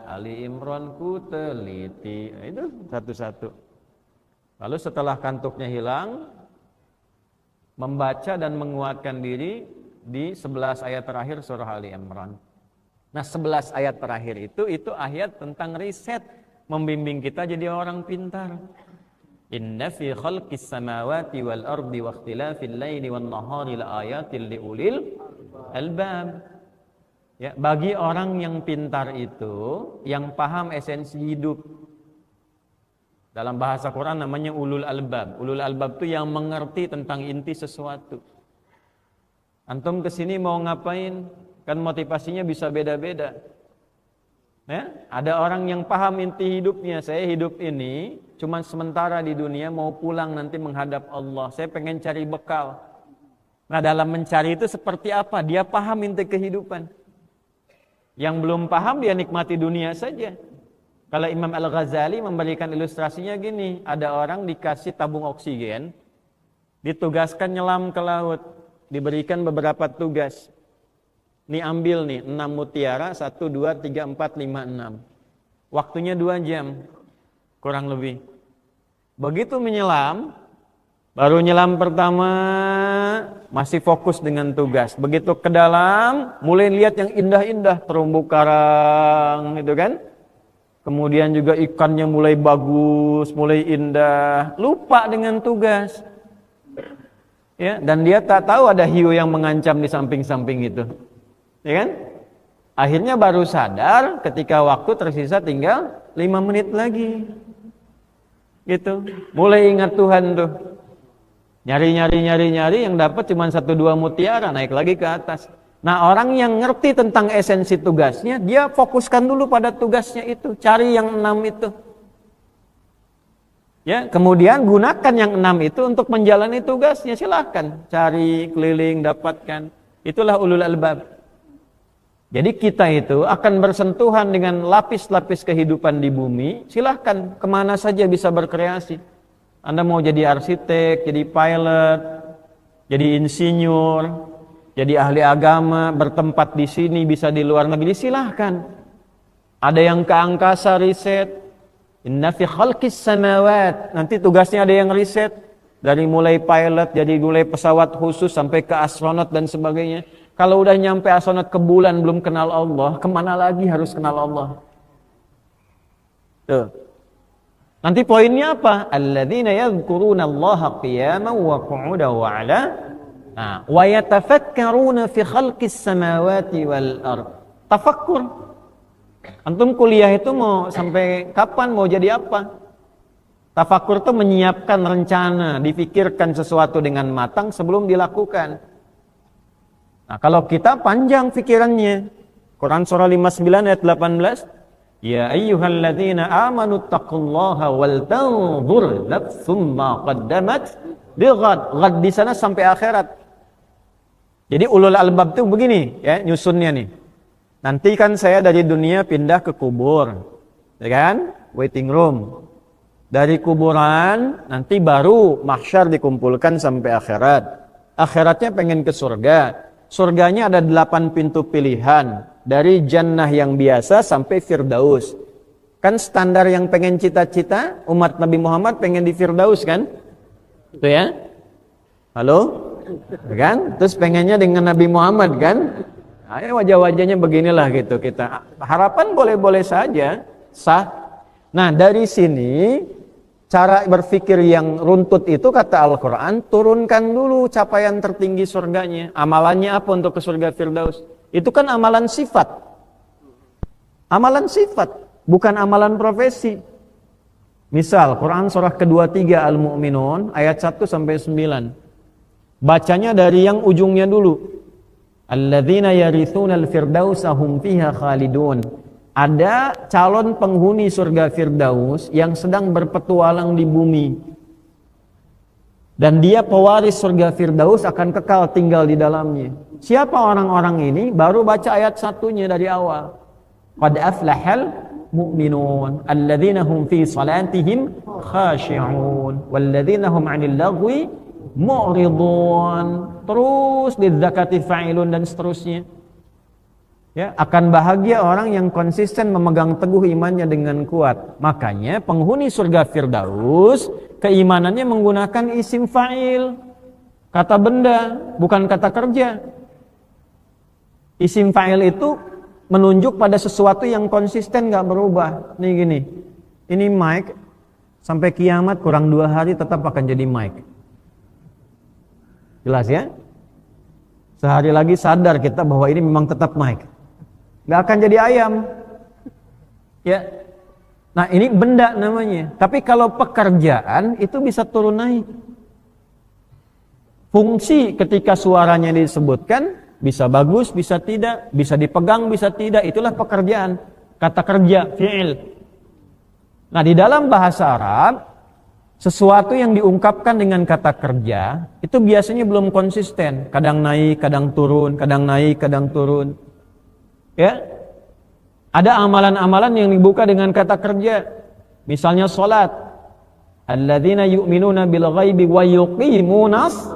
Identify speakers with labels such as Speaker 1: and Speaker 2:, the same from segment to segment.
Speaker 1: Ali Imran ku teliti. Itu satu-satu. Lalu setelah kantuknya hilang, membaca dan menguatkan diri di 11 ayat terakhir surah Ali Imran. Nah, 11 ayat terakhir itu ayat tentang riset, membimbing kita jadi orang pintar. Inna fi khalqis samawati wal ardi wa ikhtilafil laili wan nahari laayatil liulil albab. Ya, bagi orang yang pintar itu, yang paham esensi hidup. Dalam bahasa Quran namanya ulul albab. Ulul albab itu yang mengerti tentang inti sesuatu. Antum kesini mau ngapain? Kan motivasinya bisa beda-beda. Ya, ada orang yang paham inti hidupnya. Saya hidup ini cuma sementara di dunia, mau pulang nanti menghadap Allah. Saya pengen cari bekal. Nah, dalam mencari itu seperti apa? Dia paham inti kehidupan. Yang belum paham dia nikmati dunia saja. Kalau Imam Al-Ghazali memberikan ilustrasinya gini, ada orang dikasih tabung oksigen, ditugaskan nyelam ke laut, diberikan beberapa tugas. Nih ambil nih 6 mutiara, 1, 2, 3, 4, 5, 6. Waktunya 2 jam, kurang lebih. Begitu menyelam, baru nyelam pertama, masih fokus dengan tugas. Begitu ke dalam, mulai lihat yang indah-indah, terumbu karang, gitu kan. Kemudian juga ikannya mulai bagus, mulai indah. Lupa dengan tugas. Ya, dan dia tak tahu ada hiu yang mengancam di samping-samping itu. Ya kan? Akhirnya baru sadar ketika waktu tersisa tinggal 5 menit lagi. Gitu. Mulai ingat Tuhan tuh. Nyari yang dapat cuma 1-2 mutiara, naik lagi ke atas. Nah, orang yang ngerti tentang esensi tugasnya, dia fokuskan dulu pada tugasnya itu, cari yang 6 itu. Ya, kemudian gunakan yang 6 itu untuk menjalani tugasnya, silahkan cari keliling, dapatkan. Itulah ulul albab. Jadi kita itu akan bersentuhan dengan lapis-lapis kehidupan di bumi, silahkan kemana saja bisa berkreasi. Anda mau jadi arsitek, jadi pilot, jadi insinyur, jadi ahli agama, bertempat di sini, bisa di luar negeri, silahkan. Ada yang ke angkasa riset. Inna fi khalqis samawat. Nanti tugasnya ada yang riset. Dari mulai pilot, jadi mulai pesawat khusus sampai ke astronot dan sebagainya. Kalau udah nyampe astronot ke bulan belum kenal Allah, kemana lagi harus kenal Allah? Tuh. Nanti poinnya apa? Alladzina yadhkuruna Allaha qiyaman wa qu'udan wa 'ala wa yatafakkaruna fi khalqis samawati wal ard. Tafakkur. Antum kuliah itu mau sampai kapan, mau jadi apa? Tafakkur itu menyiapkan rencana, difikirkan sesuatu dengan matang sebelum dilakukan. Nah, kalau kita panjang pikirannya. Quran surah 59 ayat 18. Ya ayyuhalladzina amanu taqullaha wal tanzur nafsum ma qaddamat lighad. Ghad di sana sampai akhirat. Jadi ulul albab itu begini ya nyusunnya nih. Nanti kan saya dari dunia pindah ke kubur. Ya kan? Waiting room. Dari kuburan nanti baru mahsyar dikumpulkan sampai akhirat. Akhiratnya pengen ke surga. Surganya ada 8 pintu pilihan. Dari jannah yang biasa sampai firdaus. Kan standar yang pengen cita-cita, umat Nabi Muhammad pengen di firdaus kan? Itu ya? Halo? Kan? Terus pengennya dengan Nabi Muhammad kan? Nah, wajah-wajahnya beginilah gitu kita. Harapan boleh-boleh saja. Sah. Nah, dari sini cara berpikir yang runtut itu kata Al-Quran, turunkan dulu capaian tertinggi surganya. Amalannya apa untuk ke surga Firdaus? Itu kan amalan sifat. Amalan sifat, bukan amalan profesi. Misal, Quran surah ke-23 Al-Mu'minun, ayat 1-9. Bacanya dari yang ujungnya dulu. Alladzina yarithunal firdausa hum fiha khalidun. Ada calon penghuni surga Firdaus yang sedang berpetualang di bumi. Dan dia pewaris surga Firdaus akan kekal tinggal di dalamnya. Siapa orang-orang ini? Baru baca ayat 1-nya dari awal. Qad aflahal mu'minun alladzina hum fi salatihim khashi'un walladzina hum 'anil lagwi mu'ridun. Terus lidzakati fa'ilun dan seterusnya. Ya, akan bahagia orang yang konsisten memegang teguh imannya dengan kuat. Makanya penghuni surga Firdaus keimanannya menggunakan isim fa'il, kata benda, bukan kata kerja. Isim fa'il itu menunjuk pada sesuatu yang konsisten, gak berubah. Nih gini, ini Mike, sampai kiamat kurang 2 hari tetap akan jadi Mike. Jelas ya? Sehari lagi sadar kita bahwa ini memang tetap Mike, gak akan jadi ayam. Ya. Nah ini benda namanya. Tapi kalau pekerjaan itu bisa turun naik. Fungsi ketika suaranya disebutkan bisa bagus, bisa tidak, bisa dipegang, bisa tidak. Itulah pekerjaan. Kata kerja, fi'il. Nah di dalam bahasa Arab, sesuatu yang diungkapkan dengan kata kerja itu biasanya belum konsisten. Kadang naik, kadang turun, kadang naik, kadang turun. Ya, ada amalan-amalan yang dibuka dengan kata kerja. Misalnya salat. Alladzina yu'minuna bil ghaibi wa yuqimunas.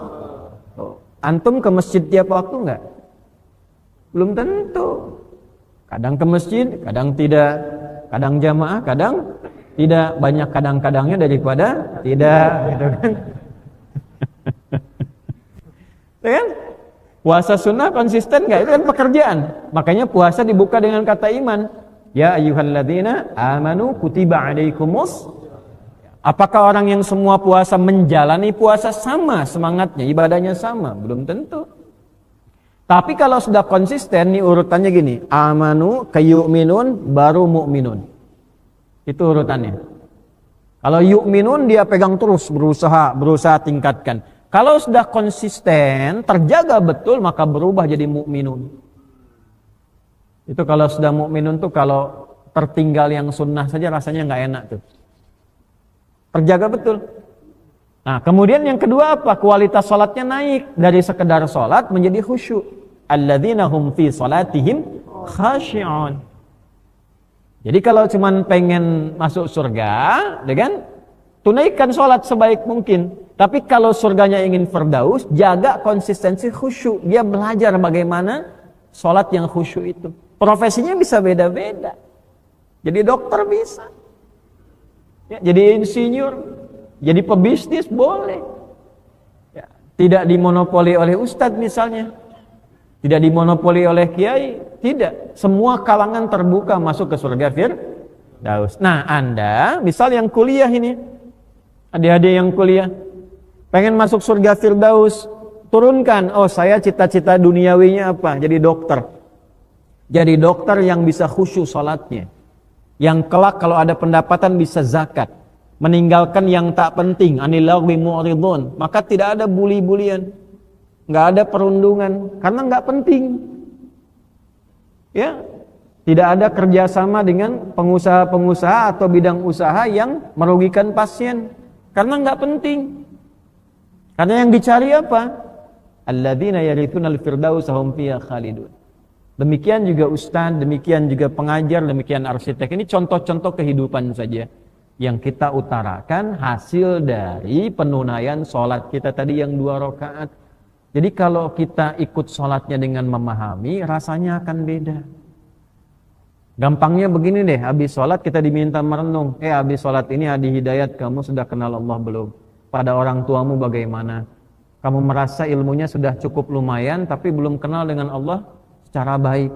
Speaker 1: Antum ke masjid tiap waktu enggak? Belum tentu. Kadang ke masjid, kadang tidak. Kadang jamaah, kadang tidak. Banyak kadang-kadangnya daripada tidak, gitu kan? Kan? Puasa sunnah konsisten nggak? Itu kan pekerjaan. Makanya puasa dibuka dengan kata iman. Ya ayyuhalladzina amanu kutiba alaikumus. Apakah orang yang semua puasa menjalani puasa sama semangatnya, ibadahnya sama? Belum tentu. Tapi kalau sudah konsisten, nih urutannya gini. Amanu kayu'minun baru mu'minun. Itu urutannya. Kalau yu'minun dia pegang terus, berusaha tingkatkan. Kalau sudah konsisten, terjaga betul, maka berubah jadi mukminun. Itu kalau sudah mukminun tuh kalau tertinggal yang sunnah saja rasanya nggak enak tuh. Terjaga betul. Nah, kemudian yang kedua apa? Kualitas salatnya naik dari sekedar salat menjadi khusyuk. Alladzina hum fi salatihim khashi'un. Jadi kalau cuman pengen masuk surga, ya kan? Tunaikan salat sebaik mungkin. Tapi kalau surganya ingin firdaus, jaga konsistensi khusyuk. Dia belajar bagaimana sholat yang khusyuk itu. Profesinya bisa beda-beda. Jadi dokter bisa. Ya, jadi insinyur. Jadi pebisnis boleh. Ya, tidak dimonopoli oleh ustadz misalnya. Tidak dimonopoli oleh kiai. Tidak. Semua kalangan terbuka masuk ke surga firdaus. Nah Anda, misal yang kuliah ini. Adik-adik yang kuliah. Pengen masuk surga Firdaus, turunkan. Oh, saya cita-cita duniawinya apa? Jadi dokter. Jadi dokter yang bisa khusyuk salatnya. Yang kelak kalau ada pendapatan bisa zakat. Meninggalkan yang tak penting. Anil lagwi mu'ridun. Maka tidak ada bully-bulian. Nggak ada perundungan. Karena nggak penting. Ya, tidak ada kerjasama dengan pengusaha-pengusaha atau bidang usaha yang merugikan pasien. Karena nggak penting. Karena yang dicari apa? Alladzina yarithunal firdausa hum fiha khalidun. Demikian juga ustaz, demikian juga pengajar, demikian arsitek. Ini contoh-contoh kehidupan saja yang kita utarakan hasil dari penunaian sholat kita tadi yang 2 rakaat. Jadi kalau kita ikut sholatnya dengan memahami, rasanya akan beda. Gampangnya begini deh, habis sholat kita diminta merenung. Habis sholat ini Adi Hidayat, kamu sudah kenal Allah belum? Pada orang tuamu bagaimana? Kamu merasa ilmunya sudah cukup lumayan tapi belum kenal dengan Allah secara baik.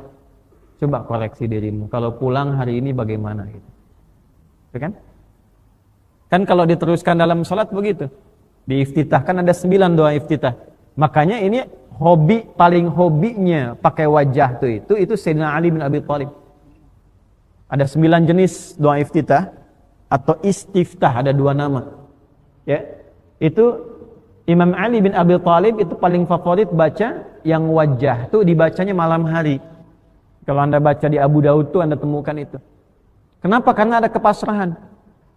Speaker 1: Coba koreksi dirimu. Kalau pulang hari ini bagaimana gitu. Ya kan? Kan kalau diteruskan dalam salat begitu. Di iftitah kan ada 9 doa iftitah. Makanya ini paling hobinya pakai wajah itu Sayyidina Ali bin Abi Thalib. Ada 9 jenis doa iftitah atau istiftah, ada 2 nama. Ya. Itu Imam Ali bin Abi Thalib itu paling favorit baca yang wajah itu dibacanya malam hari. Kalau Anda baca di Abu Daud tuh Anda temukan itu. Kenapa? Karena ada kepasrahan.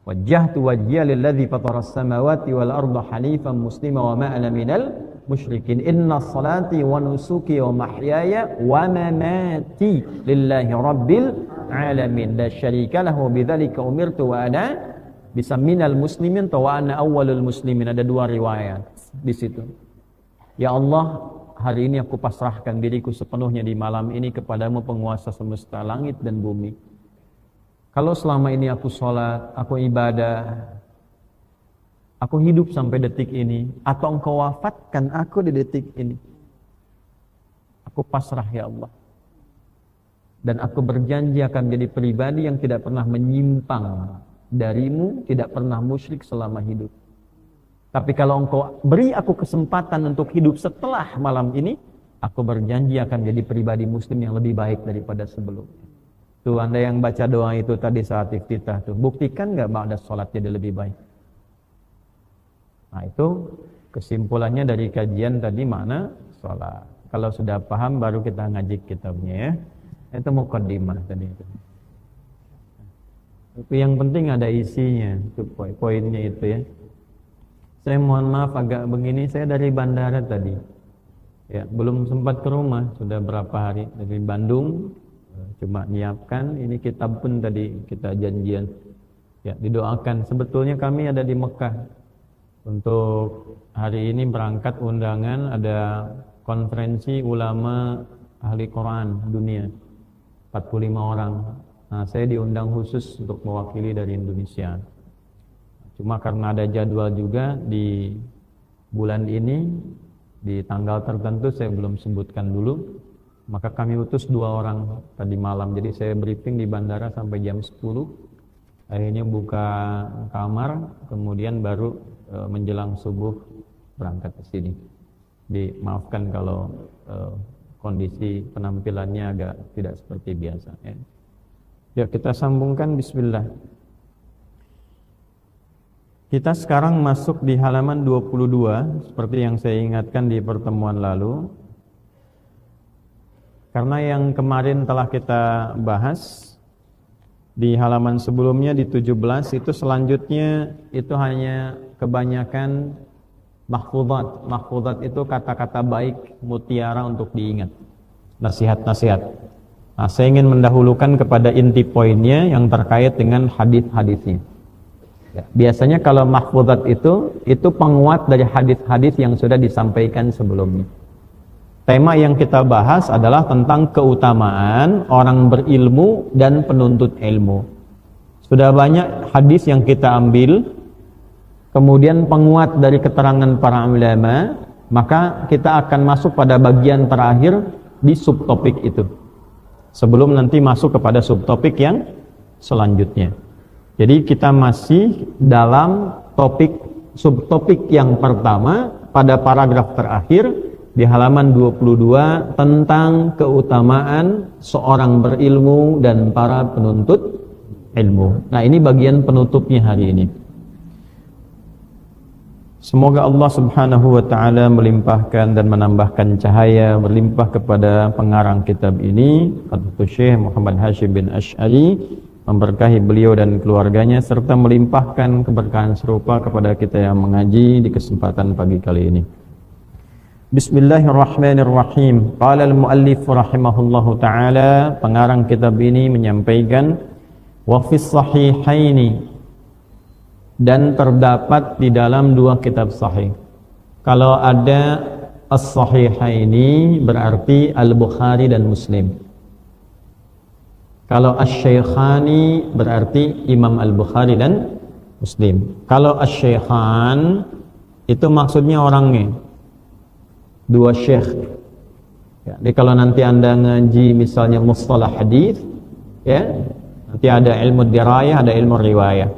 Speaker 1: Wajjahtu wajhiya lilladzi fataras samawati wal arda hanifan muslima wa ma ana minal musyrikin. Inna salati wa nusuki wa mahyaya wa mamati lillahi rabbil alamin. La syarika lahu bidzalika umirtu wa ana bisa minal muslimin atau wa ana awwalul muslimin. Ada 2 riwayat di situ. Ya Allah, hari ini aku pasrahkan diriku sepenuhnya di malam ini kepadamu penguasa semesta langit dan bumi. Kalau selama ini aku sholat, aku ibadah, aku hidup sampai detik ini, atau engkau wafatkan aku di detik ini, aku pasrah ya Allah. Dan aku berjanji akan menjadi pribadi yang tidak pernah menyimpang darimu, tidak pernah musyrik selama hidup. Tapi kalau engkau beri aku kesempatan untuk hidup setelah malam ini, aku berjanji akan jadi pribadi muslim yang lebih baik daripada sebelumnya. Tuh, Anda yang baca doa itu tadi saat iftitah tuh, buktikan nggak ba'da sholat jadi lebih baik? Nah, itu kesimpulannya dari kajian tadi makna sholat. Kalau sudah paham baru kita ngaji kitabnya ya. Itu muqaddimah tadi itu. Tapi yang penting ada isinya, itu poinnya itu ya. Saya mohon maaf agak begini, saya dari bandara tadi. Ya, belum sempat ke rumah, sudah berapa hari dari Bandung. Cuma nyiapkan, ini kitab pun tadi kita janjian. Ya, didoakan. Sebetulnya kami ada di Mekah. Untuk hari ini berangkat undangan ada konferensi ulama ahli Quran dunia. 45 orang. Nah, saya diundang khusus untuk mewakili dari Indonesia. Cuma karena ada jadwal juga di bulan ini, di tanggal tertentu saya belum sebutkan dulu, maka kami utus 2 orang tadi malam. Jadi saya briefing di bandara sampai jam 10. Akhirnya buka kamar, kemudian baru menjelang subuh berangkat ke sini. Dimaafkan kalau kondisi penampilannya agak tidak seperti biasa ya. Ya, kita sambungkan. Bismillah. Kita sekarang masuk di halaman 22 seperti yang saya ingatkan di pertemuan lalu. Karena yang kemarin telah kita bahas di halaman sebelumnya di 17, itu selanjutnya itu hanya kebanyakan mahfuzat. Mahfuzat itu kata-kata baik, mutiara untuk diingat, nasihat-nasihat. Nah, saya ingin mendahulukan kepada inti poinnya yang terkait dengan hadis-hadisnya. Ya, biasanya kalau mahfuzat itu penguat dari hadis-hadis yang sudah disampaikan sebelumnya. Tema yang kita bahas adalah tentang keutamaan orang berilmu dan penuntut ilmu. Sudah banyak hadis yang kita ambil, kemudian penguat dari keterangan para ulama, maka kita akan masuk pada bagian terakhir di subtopik itu. Sebelum nanti masuk kepada subtopik yang selanjutnya. Jadi kita masih dalam topik subtopik yang pertama pada paragraf terakhir di halaman 22 tentang keutamaan seorang berilmu dan para penuntut ilmu. Nah, ini bagian penutupnya hari ini. Semoga Allah Subhanahu wa taala melimpahkan dan menambahkan cahaya berlimpah kepada pengarang kitab ini, Fadilatul Syekh Muhammad Hashim bin Asy'ari, memberkahi beliau dan keluarganya serta melimpahkan keberkahan serupa kepada kita yang mengaji di kesempatan pagi kali ini. Bismillahirrahmanirrahim. Qala al-muallif rahimahullahu taala, pengarang kitab ini menyampaikan, wa fis sahihaini, dan terdapat di dalam 2 kitab sahih. Kalau ada as-sahihaini berarti Al-Bukhari dan Muslim. Kalau asy-syaikhani berarti Imam Al-Bukhari dan Muslim. Kalau asy-syaikhan itu maksudnya orangnya, 2 syekh. Ya, jadi kalau nanti Anda ngaji misalnya mustalah hadis, ya, nanti ada ilmu dirayah, ada ilmu riwayah.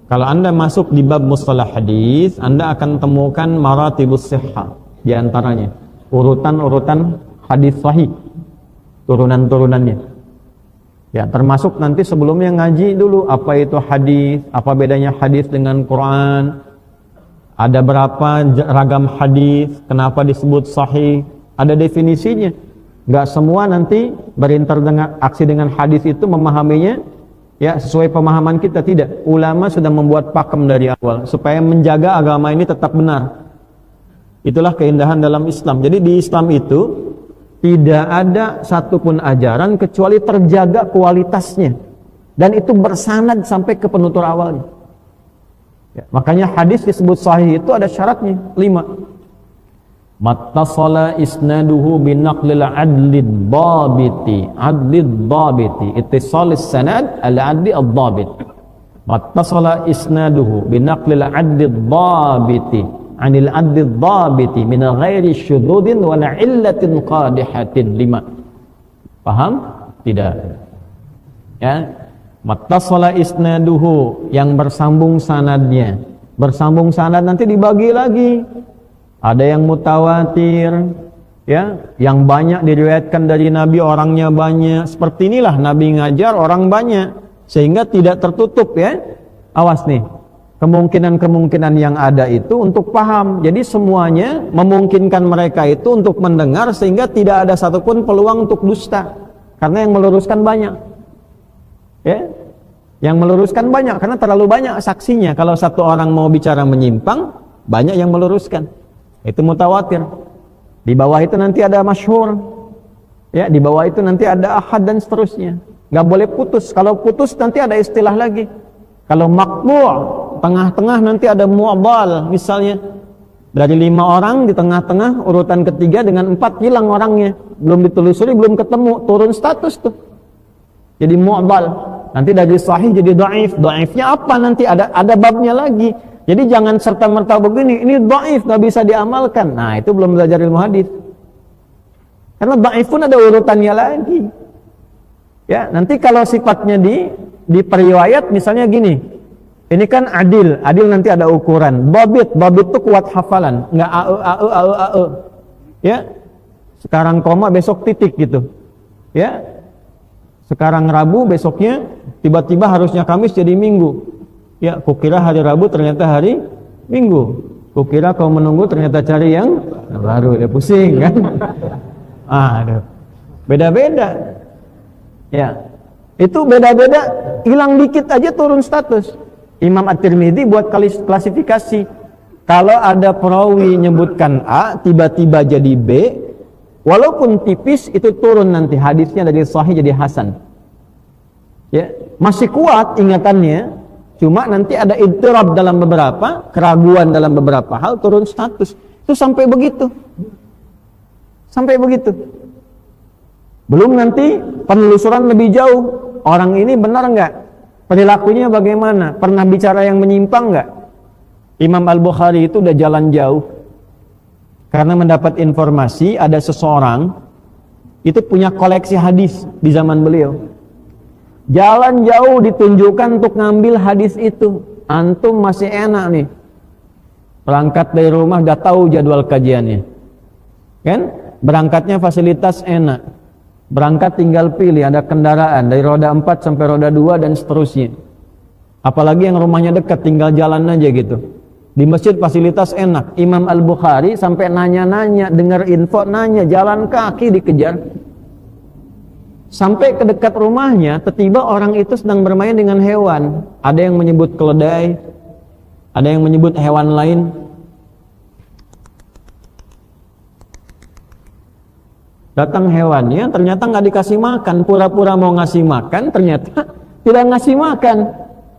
Speaker 1: Kalau Anda masuk di bab mustalah hadis, Anda akan temukan maratibus sihhah, di antaranya urutan-urutan hadis sahih, turunan-turunannya. Ya, termasuk nanti sebelumnya ngaji dulu apa itu hadis, apa bedanya hadis dengan Quran, ada berapa ragam hadis, kenapa disebut sahih, ada definisinya. Enggak semua nanti berinteraksi dengan hadis itu memahaminya ya sesuai pemahaman kita, tidak. Ulama sudah membuat pakem dari awal supaya menjaga agama ini tetap benar. Itulah keindahan dalam Islam. Jadi di Islam itu tidak ada satupun ajaran kecuali terjaga kualitasnya, dan itu bersanad sampai ke penutur awalnya. Ya, makanya hadis disebut sahih itu ada syaratnya 5. Mattasala isnaduhu binaqlil adlid dhabiti ittisalis sanad ala adli ad-dhabit. Mattasala isnaduhu binaqlil adlid dhabiti anil adlid dhabiti min ghairi syududin wa illatin qadihatin lima. Paham? Tidak. Ya. Mattasala isnaduhu, yang bersambung sanadnya. Bersambung sanad nanti dibagi lagi. Ada yang mutawatir, ya, yang banyak diriwayatkan dari Nabi, orangnya banyak. Seperti inilah Nabi ngajar, orang banyak, sehingga tidak tertutup, ya. Awas nih, kemungkinan-kemungkinan yang ada itu untuk paham. Jadi semuanya memungkinkan mereka itu untuk mendengar, sehingga tidak ada satupun peluang untuk dusta, karena yang meluruskan banyak, ya. Yang meluruskan banyak, karena terlalu banyak saksinya. Kalau satu orang mau bicara menyimpang, banyak yang meluruskan. Itu mutawatir. Di bawah itu nanti ada masyhur. Ya, di bawah itu nanti ada ahad dan seterusnya. Enggak boleh putus. Kalau putus nanti ada istilah lagi. Kalau maqbu', tengah-tengah nanti ada mu'dhal. Misalnya dari 5 orang di tengah-tengah urutan ketiga dengan 4 hilang orangnya. Belum ditelusuri, belum ketemu, turun status tuh. Jadi mu'dhal. Nanti dari sahih jadi dhaif. Dhaifnya apa nanti? Ada babnya lagi. Jadi jangan serta-merta begini, ini dhaif, gak bisa diamalkan. Nah, itu belum belajar ilmu hadis. Karena dhaif pun ada urutannya lagi. Ya, nanti kalau sifatnya di periwayat misalnya gini. Ini kan adil nanti ada ukuran. Dhabit itu kuat hafalan, enggak a. Ya. Sekarang koma, besok titik gitu. Ya. Sekarang Rabu, besoknya tiba-tiba harusnya Kamis jadi Minggu. Ya, kukira hari Rabu ternyata hari Minggu. Kukira kau menunggu ternyata cari yang baru. Ya pusing kan? Aduh. Beda-beda. Ya. Itu beda-beda, hilang dikit aja turun status. Imam At-Tirmidzi buat klasifikasi. Kalau ada perawi nyebutkan A, tiba-tiba jadi B, walaupun tipis itu turun nanti hadisnya dari sahih jadi hasan. Ya, masih kuat ingatannya. Cuma nanti ada idtirab dalam beberapa, keraguan dalam beberapa hal, turun status. Itu sampai begitu. Sampai begitu. Belum nanti penelusuran lebih jauh. Orang ini benar enggak? Perilakunya bagaimana? Pernah bicara yang menyimpang enggak? Imam Al-Bukhari itu udah jalan jauh. Karena mendapat informasi ada seseorang itu punya koleksi hadis di zaman beliau. Jalan jauh ditunjukkan untuk ngambil hadis itu. Antum masih enak nih. Berangkat dari rumah udah tahu jadwal kajiannya. Kan? Berangkatnya fasilitas enak. Berangkat tinggal pilih, ada kendaraan dari roda 4 sampai roda 2 dan seterusnya. Apalagi yang rumahnya dekat, tinggal jalan aja gitu. Di masjid fasilitas enak. Imam Al-Bukhari sampai nanya-nanya, dengar info, nanya, jalan kaki dikejar. Sampai ke dekat rumahnya, tiba-tiba orang itu sedang bermain dengan hewan. Ada yang menyebut keledai, ada yang menyebut hewan lain. Datang hewannya, ternyata nggak dikasih makan. Pura-pura mau ngasih makan, ternyata tidak ngasih makan.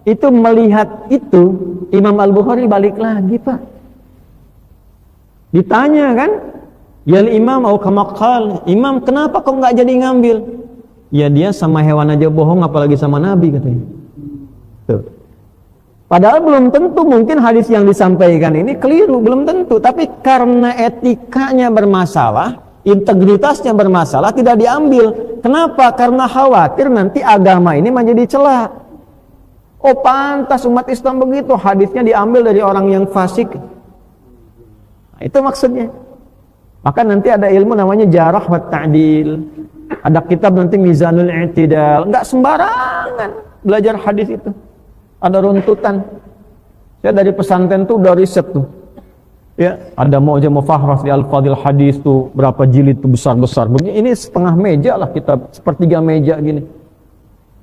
Speaker 1: Itu melihat itu, Imam Al-Bukhari balik lagi, Pak. Ditanya kan, ya Imam, Imam, kenapa kok nggak jadi ngambil? Ya dia sama hewan aja bohong, apalagi sama Nabi katanya. Tuh. Padahal belum tentu, mungkin hadis yang disampaikan ini keliru, belum tentu. Tapi karena etikanya bermasalah, integritasnya bermasalah, tidak diambil. Kenapa? Karena khawatir nanti agama ini menjadi celah. Oh pantas umat Islam begitu, hadisnya diambil dari orang yang fasik. Nah, itu maksudnya. Maka nanti ada ilmu namanya jarah wa ta'dil. Ada kitab nanti Mizanul I'tidal. Enggak sembarangan belajar hadis itu. Ada runtutan. Saya dari pesantren tuh udah riset tuh. Ya, ada Mu'jam Fahras di Al-Fadil hadis tuh berapa jilid tuh besar-besar. Ini setengah meja lah kitab, sepertiga meja gini.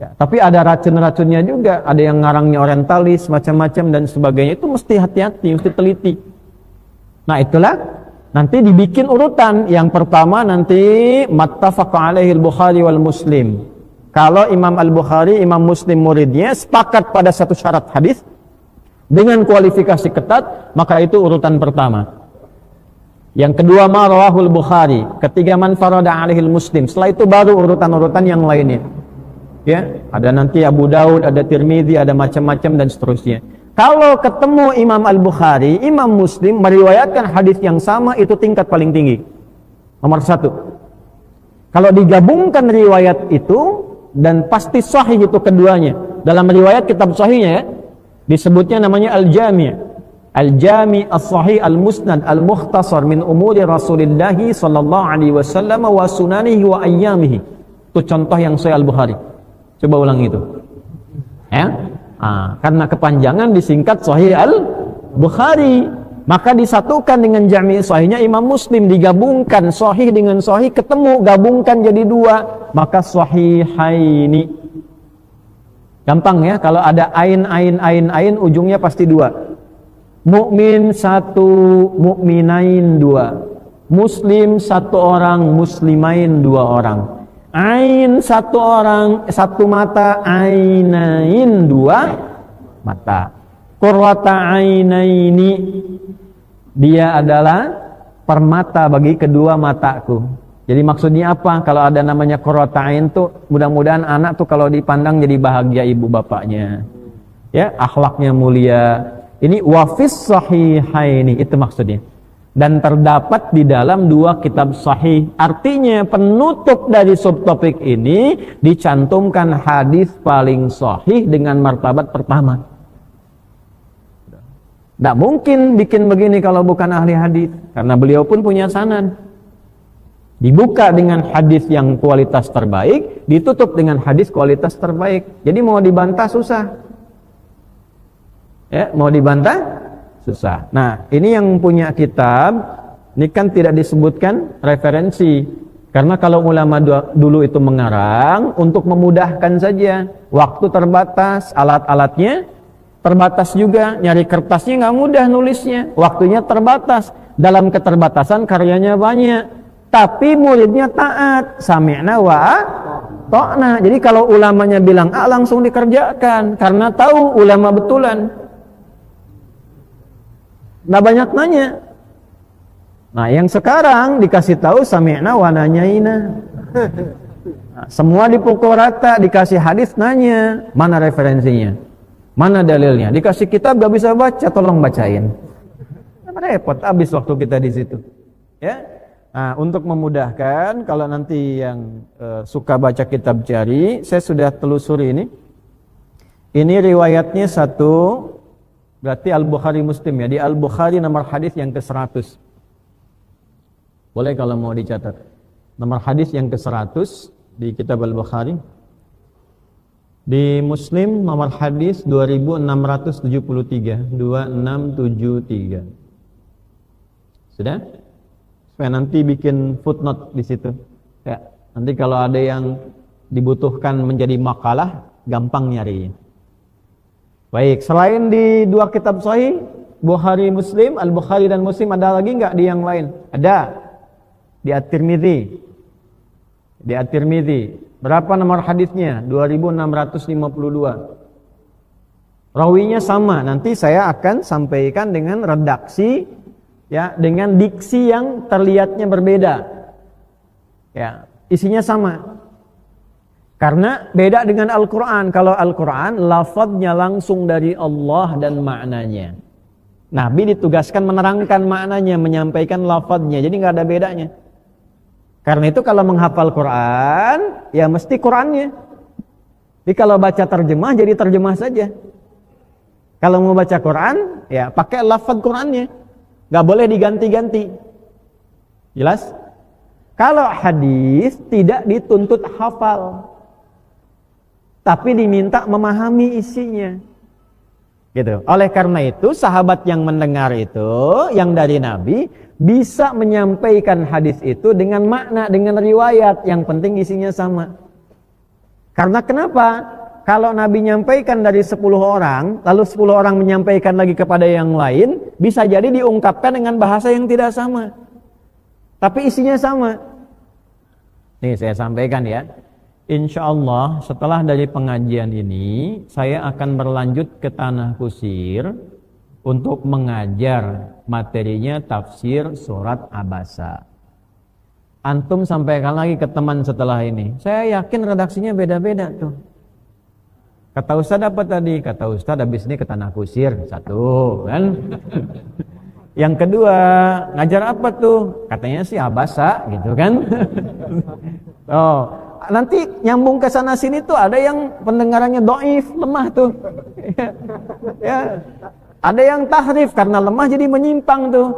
Speaker 1: Ya, tapi ada racun-racunnya juga, ada yang ngarangnya orientalis, macam-macam dan sebagainya. Itu mesti hati-hati, mesti teliti. Nah, itulah nanti dibikin urutan. Yang pertama nanti mattafaqa alaihi al-Bukhari wal Muslim. Kalau Imam Al-Bukhari, Imam Muslim muridnya sepakat pada satu syarat hadis dengan kualifikasi ketat, maka itu urutan pertama. Yang kedua ma rawahul Bukhari, ketiga man farada alaihil Muslim. Setelah itu baru urutan-urutan yang lainnya. Ya, ada nanti Abu Daud, ada Tirmidzi, ada macam-macam dan seterusnya. Kalau ketemu Imam Al-Bukhari, Imam Muslim meriwayatkan hadis yang sama, itu tingkat paling tinggi. Nomor 1. Kalau digabungkan riwayat itu dan pasti sahih itu keduanya. Dalam riwayat kitab sahihnya ya, disebutnya namanya Al-Jami'. Al-Jami' As-Sahih Al-Musnad Al-Mukhtasar min umuri Rasulillah sallallahu alaihi wasallam wa sunanihi wa ayyamihi. Itu contoh yang Sahih Al-Bukhari. Coba ulang itu. Ya? Karena kepanjangan disingkat Sahih Al-Bukhari, maka disatukan dengan Jami' Sahihnya Imam Muslim, digabungkan Sahih dengan Sahih, ketemu, gabungkan jadi 2, maka Sahihaini. Gampang ya, kalau ada ain ujungnya pasti 2. Mukmin 1, mukminain 2. Muslim 1 orang, muslimain 2 orang. Ain 1 orang, 1 mata, ainain 2 mata. Qurrata ainaini, dia adalah permata bagi kedua mataku. Jadi maksudnya apa? Kalau ada namanya qurrata ain tuh, mudah-mudahan anak tuh kalau dipandang jadi bahagia ibu bapaknya. Ya, akhlaknya mulia. Ini wafis sahihaini, itu maksudnya. Dan terdapat di dalam 2 kitab sahih. Artinya penutup dari subtopik ini dicantumkan hadis paling sahih dengan martabat pertama. Tidak mungkin bikin begini kalau bukan ahli hadis, karena beliau pun punya sanad. Dibuka dengan hadis yang kualitas terbaik, ditutup dengan hadis kualitas terbaik. Jadi mau dibantah susah. Ya, mau dibantah susah. Nah, ini yang punya kitab, ini kan tidak disebutkan referensi. Karena kalau ulama dulu itu mengarang untuk memudahkan saja. Waktu terbatas, alat-alatnya terbatas juga. Nyari kertasnya nggak mudah nulisnya. Waktunya terbatas. Dalam keterbatasan karyanya banyak. Tapi muridnya taat. Sami'na wa ta'na. Jadi kalau ulamanya bilang A, langsung dikerjakan. Karena tahu ulama betulan. Nggak banyak nanya. Nah, yang sekarang dikasih tahu sami'na wa nanyaina. Nah, semua dipukul rata, dikasih hadis nanya, mana referensinya? Mana dalilnya? Dikasih kitab gak bisa baca, tolong bacain. Repot habis waktu kita di situ. Ya. Nah, untuk memudahkan, kalau nanti yang suka baca kitab cari, saya sudah telusuri ini. Ini riwayatnya 1, berarti Al-Bukhari Muslim ya. Di Al-Bukhari nomor hadis yang ke-100. Boleh kalau mau dicatat. Nomor hadis yang ke-100 di kitab Al-Bukhari. Di Muslim nomor hadis 2673. 2673. Sudah? Supaya nanti bikin footnote di situ. Ya, nanti kalau ada yang dibutuhkan menjadi makalah, gampang nyarinya. Baik, selain di 2 kitab sahih, Bukhari Muslim, Al-Bukhari dan Muslim, ada lagi enggak di yang lain? Ada. Di At-Tirmidzi. Di At-Tirmidzi. Berapa nomor hadisnya? 2652. Rawinya sama, nanti saya akan sampaikan dengan redaksi ya, dengan diksi yang terlihatnya berbeda. Ya, isinya sama. Karena beda dengan Al-Quran. Kalau Al-Quran, lafadznya langsung dari Allah dan maknanya. Nabi ditugaskan menerangkan maknanya, menyampaikan lafadznya. Jadi nggak ada bedanya. Karena itu kalau menghafal Quran, ya mesti Qurannya. Jadi kalau baca terjemah, jadi terjemah saja. Kalau mau baca Quran, ya pakai lafadz Qurannya. Nggak boleh diganti-ganti. Jelas? Kalau hadis tidak dituntut hafal, tapi diminta memahami isinya. Gitu. Oleh karena itu, sahabat yang mendengar itu, yang dari Nabi, bisa menyampaikan hadis itu dengan makna, dengan riwayat. Yang penting isinya sama. Karena kenapa? Kalau Nabi menyampaikan dari 10 orang, lalu 10 orang menyampaikan lagi kepada yang lain, bisa jadi diungkapkan dengan bahasa yang tidak sama. Tapi isinya sama. Nih saya sampaikan ya. Insya Allah setelah dari pengajian ini, saya akan berlanjut ke Tanah Kusir untuk mengajar materinya tafsir surat Abasa. Antum sampaikan lagi ke teman setelah ini. Saya yakin redaksinya beda-beda tuh. Kata Ustaz apa tadi? Kata Ustaz habis ini ke Tanah Kusir. Satu kan. Yang kedua, ngajar apa tuh? Katanya sih Abasa gitu kan. Oh, nanti nyambung ke sana sini tuh ada yang pendengarannya dhaif, lemah tuh. Ya. Ada yang tahrif karena lemah jadi menyimpang tuh.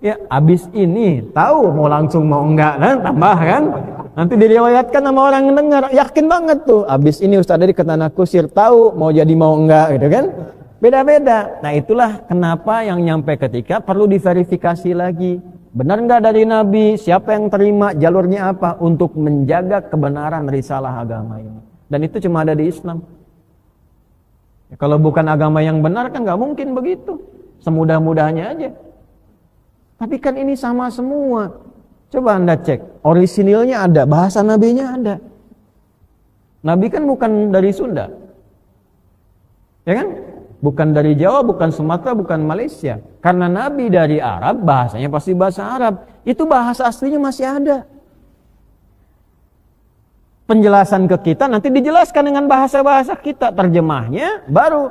Speaker 1: Ya, abis ini tahu mau langsung mau enggak kan, tambah kan. Nanti diriwayatkan sama orang yang dengar, yakin banget tuh. Abis ini Ustaz dari ke Tanah Kusir tahu mau jadi mau enggak gitu kan. Beda-beda. Nah, itulah kenapa yang nyampe ketika perlu diverifikasi lagi. Benar enggak dari Nabi? Siapa yang terima? Jalurnya apa? Untuk menjaga kebenaran risalah agama ini. Dan itu cuma ada di Islam. Ya, kalau bukan agama yang benar kan nggak mungkin begitu. Semudah-mudahnya aja. Tapi kan ini sama semua. Coba Anda cek. Orisinilnya ada, bahasa nabinya ada. Nabi kan bukan dari Sunda. Ya kan? Bukan dari Jawa, bukan Sumatera, bukan Malaysia. Karena Nabi dari Arab, bahasanya pasti bahasa Arab. Itu bahasa aslinya masih ada. Penjelasan ke kita nanti dijelaskan dengan bahasa-bahasa kita. Terjemahnya baru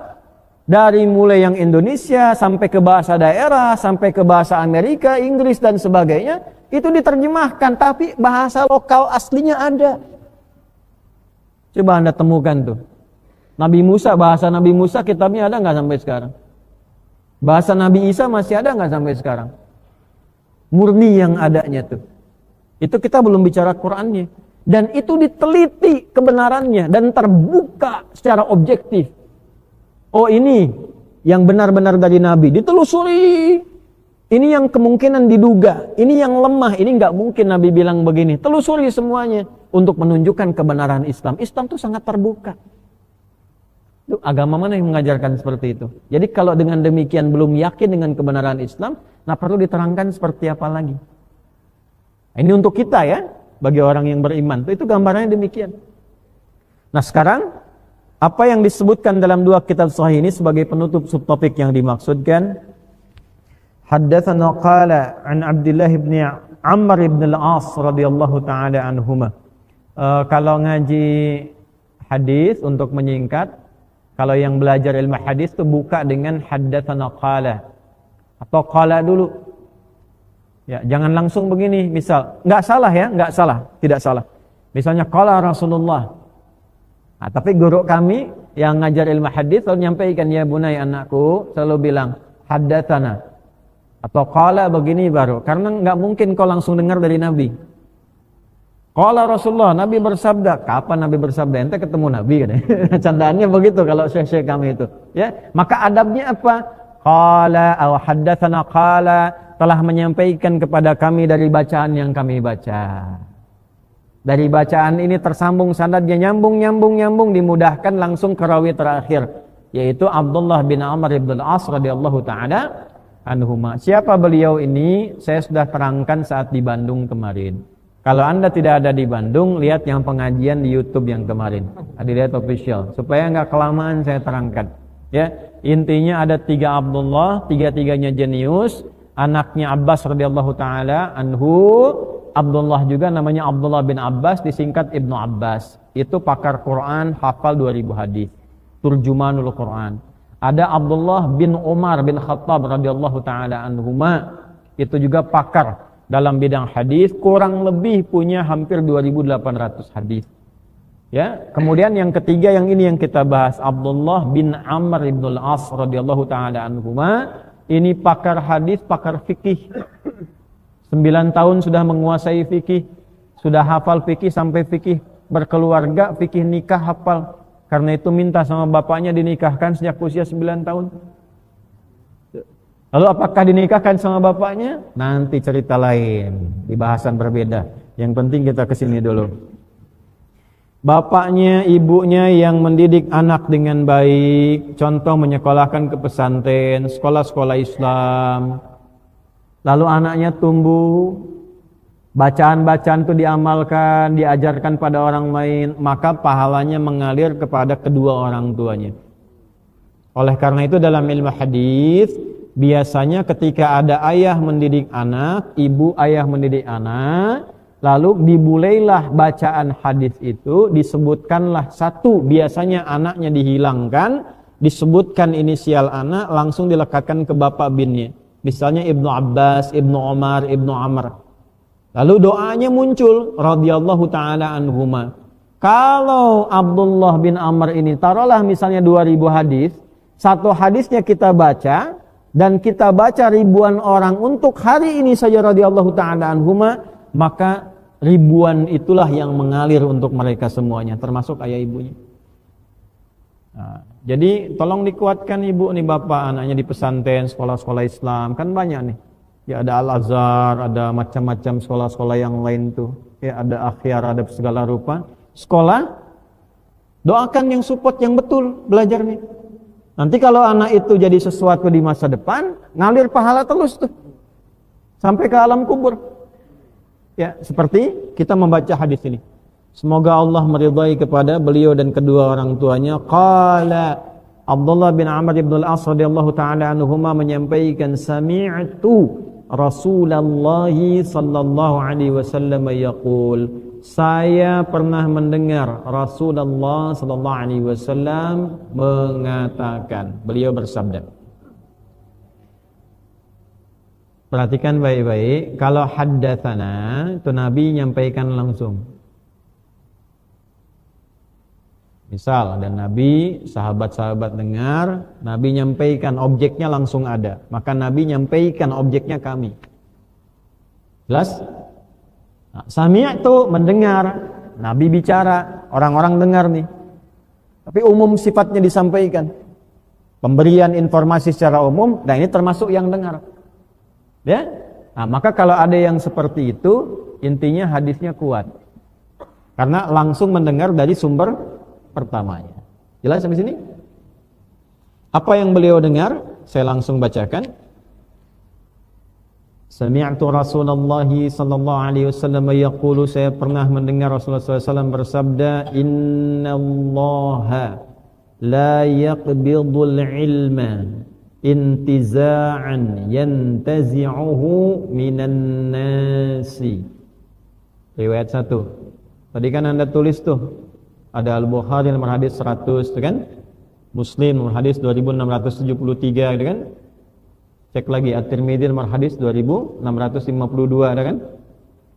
Speaker 1: dari mulai yang Indonesia sampai ke bahasa daerah, sampai ke bahasa Amerika, Inggris dan sebagainya, itu diterjemahkan, tapi bahasa lokal aslinya ada. Coba Anda temukan tuh. Nabi Musa, bahasa Nabi Musa kitabnya ada nggak sampai sekarang? Bahasa Nabi Isa masih ada nggak sampai sekarang? Murni yang adanya tuh. Itu kita belum bicara Qur'annya. Dan itu diteliti kebenarannya dan terbuka secara objektif. Oh, ini yang benar-benar dari Nabi, ditelusuri. Ini yang kemungkinan diduga, ini yang lemah, ini nggak mungkin Nabi bilang begini. Telusuri semuanya untuk menunjukkan kebenaran Islam. Islam itu sangat terbuka. Itu agama mana yang mengajarkan seperti itu? Jadi kalau dengan demikian belum yakin dengan kebenaran Islam, nah perlu diterangkan seperti apa lagi? Ini untuk kita ya. Bagi orang yang beriman, itu gambarannya demikian. Nah sekarang, apa yang disebutkan dalam dua kitab sahih ini sebagai penutup subtopik yang dimaksudkan? Haddatsana qala an Abdullah bin Amr bin al-As radhiyallahu taala anhuma. Kalau ngaji hadis untuk menyingkat, kalau yang belajar ilmu hadis itu buka dengan haddatsana qala atau qala dulu. Ya, jangan langsung begini, misal, nggak salah ya, nggak salah, tidak salah. Misalnya qala Rasulullah. Nah, tapi guru kami yang ngajar ilmu hadis selalu nyampaikan, ya bunai anakku, selalu bilang haddatsana atau qala begini baru, karena nggak mungkin kau langsung dengar dari Nabi. Qala Rasulullah, Nabi bersabda. Kapan Nabi bersabda? Ente ketemu Nabi kan? Candaannya begitu kalau syekh-syekh kami itu. Ya, maka adabnya apa? Qala atau haddatsana qala, telah menyampaikan kepada kami dari bacaan yang kami baca. Dari bacaan ini tersambung sanadnya, nyambung, dimudahkan langsung ke rawi terakhir, yaitu Abdullah bin Amr bin al-As radhiyallahu taala anhuma. Siapa beliau ini? Saya sudah terangkan saat di Bandung kemarin. Kalau Anda tidak ada di Bandung, lihat yang pengajian di YouTube yang kemarin, Hadirat Official, supaya nggak kelamaan saya terangkan. Ya, intinya ada 3 Abdullah, tiga-tiganya jenius. Anaknya Abbas radhiyallahu taala anhu, Abdullah juga namanya Abdullah bin Abbas, disingkat Ibnu Abbas. Itu pakar Quran, hafal 2000 hadis, turjumanul Quran. Ada Abdullah bin Umar bin Khattab radhiyallahu taala anhuma, itu juga pakar dalam bidang hadis, kurang lebih punya hampir 2800 hadis. Ya, kemudian yang ketiga yang ini yang kita bahas, Abdullah bin Amr bin al-As radhiyallahu taala anhuma. Ini pakar hadis, pakar fikih. 9 tahun sudah menguasai fikih, sudah hafal fikih sampai fikih berkeluarga, fikih nikah hafal. Karena itu minta sama bapaknya dinikahkan sejak usia 9 tahun. Lalu apakah dinikahkan sama bapaknya? Nanti cerita lain, di bahasan berbeda. Yang penting kita kesini dulu. Bapaknya, ibunya yang mendidik anak dengan baik, contoh menyekolahkan ke pesantren, sekolah-sekolah Islam. Lalu anaknya tumbuh, bacaan-bacaan itu diamalkan, diajarkan pada orang lain, maka pahalanya mengalir kepada kedua orang tuanya. Oleh karena itu dalam ilmu hadis biasanya ketika ada ayah mendidik anak, ibu ayah mendidik anak, lalu dimulailah bacaan hadis itu, disebutkanlah satu, biasanya anaknya dihilangkan, disebutkan inisial anak, langsung dilekatkan ke bapak binnya. Misalnya Ibnu Abbas, Ibnu Umar, Ibnu Amr. Lalu doanya muncul, radhiyallahu ta'ala anhuma. Kalau Abdullah bin Amr ini, taruhlah misalnya 2000 hadis, satu hadisnya kita baca, dan kita baca ribuan orang untuk hari ini saja radhiyallahu ta'ala anhuma, maka ribuan itulah yang mengalir untuk mereka semuanya, termasuk ayah ibunya. Nah, jadi tolong dikuatkan ibu nih bapak anaknya di pesantren, sekolah-sekolah Islam, kan banyak nih. Ya ada Al-Azhar, ada macam-macam sekolah-sekolah yang lain tuh. Ya ada Akhyar, ada segala rupa. Sekolah, doakan yang support yang betul belajarnya. Nanti kalau anak itu jadi sesuatu di masa depan, ngalir pahala terus tuh. Sampai ke alam kubur. Ya, seperti kita membaca hadis ini. Semoga Allah meridai kepada beliau dan kedua orang tuanya. Qala Abdullah bin Amr ibn al-As radhiyallahu ta'ala anhuma menyampaikan, sami'tu Rasulullah sallallahu alaihi wasallam yaqul, saya pernah mendengar Rasulullah sallallahu alaihi wasallam mengatakan, beliau bersabda. Perhatikan baik-baik, kalau haddatsana itu Nabi nyampaikan langsung. Misal ada Nabi, sahabat-sahabat dengar, Nabi nyampaikan, objeknya langsung ada. Maka Nabi nyampaikan, objeknya kami. Jelas? Nah, sami'tu mendengar, Nabi bicara, orang-orang dengar nih. Tapi umum sifatnya disampaikan. Pemberian informasi secara umum, dan ini termasuk yang dengar. Ya? Nah, maka kalau ada yang seperti itu, intinya hadisnya kuat. Karena langsung mendengar dari sumber pertamanya. Jelas sampai sini? Apa yang beliau dengar? Saya langsung bacakan. Sami'tu Rasulullah sallallahu alaihi wasallam yaqulu, saya pernah mendengar Rasulullah SAW bersabda, innallaha la yaqbidul ilma intiza'an yantazi'uhu minan nasi. Riwayat 1. Tadi kan Anda tulis tuh, ada Al-Bukhari nomor hadis 100 itu kan, Muslim nomor hadis 2673 itu kan. Cek lagi At-Tirmidzi nomor hadis 2652 ada kan.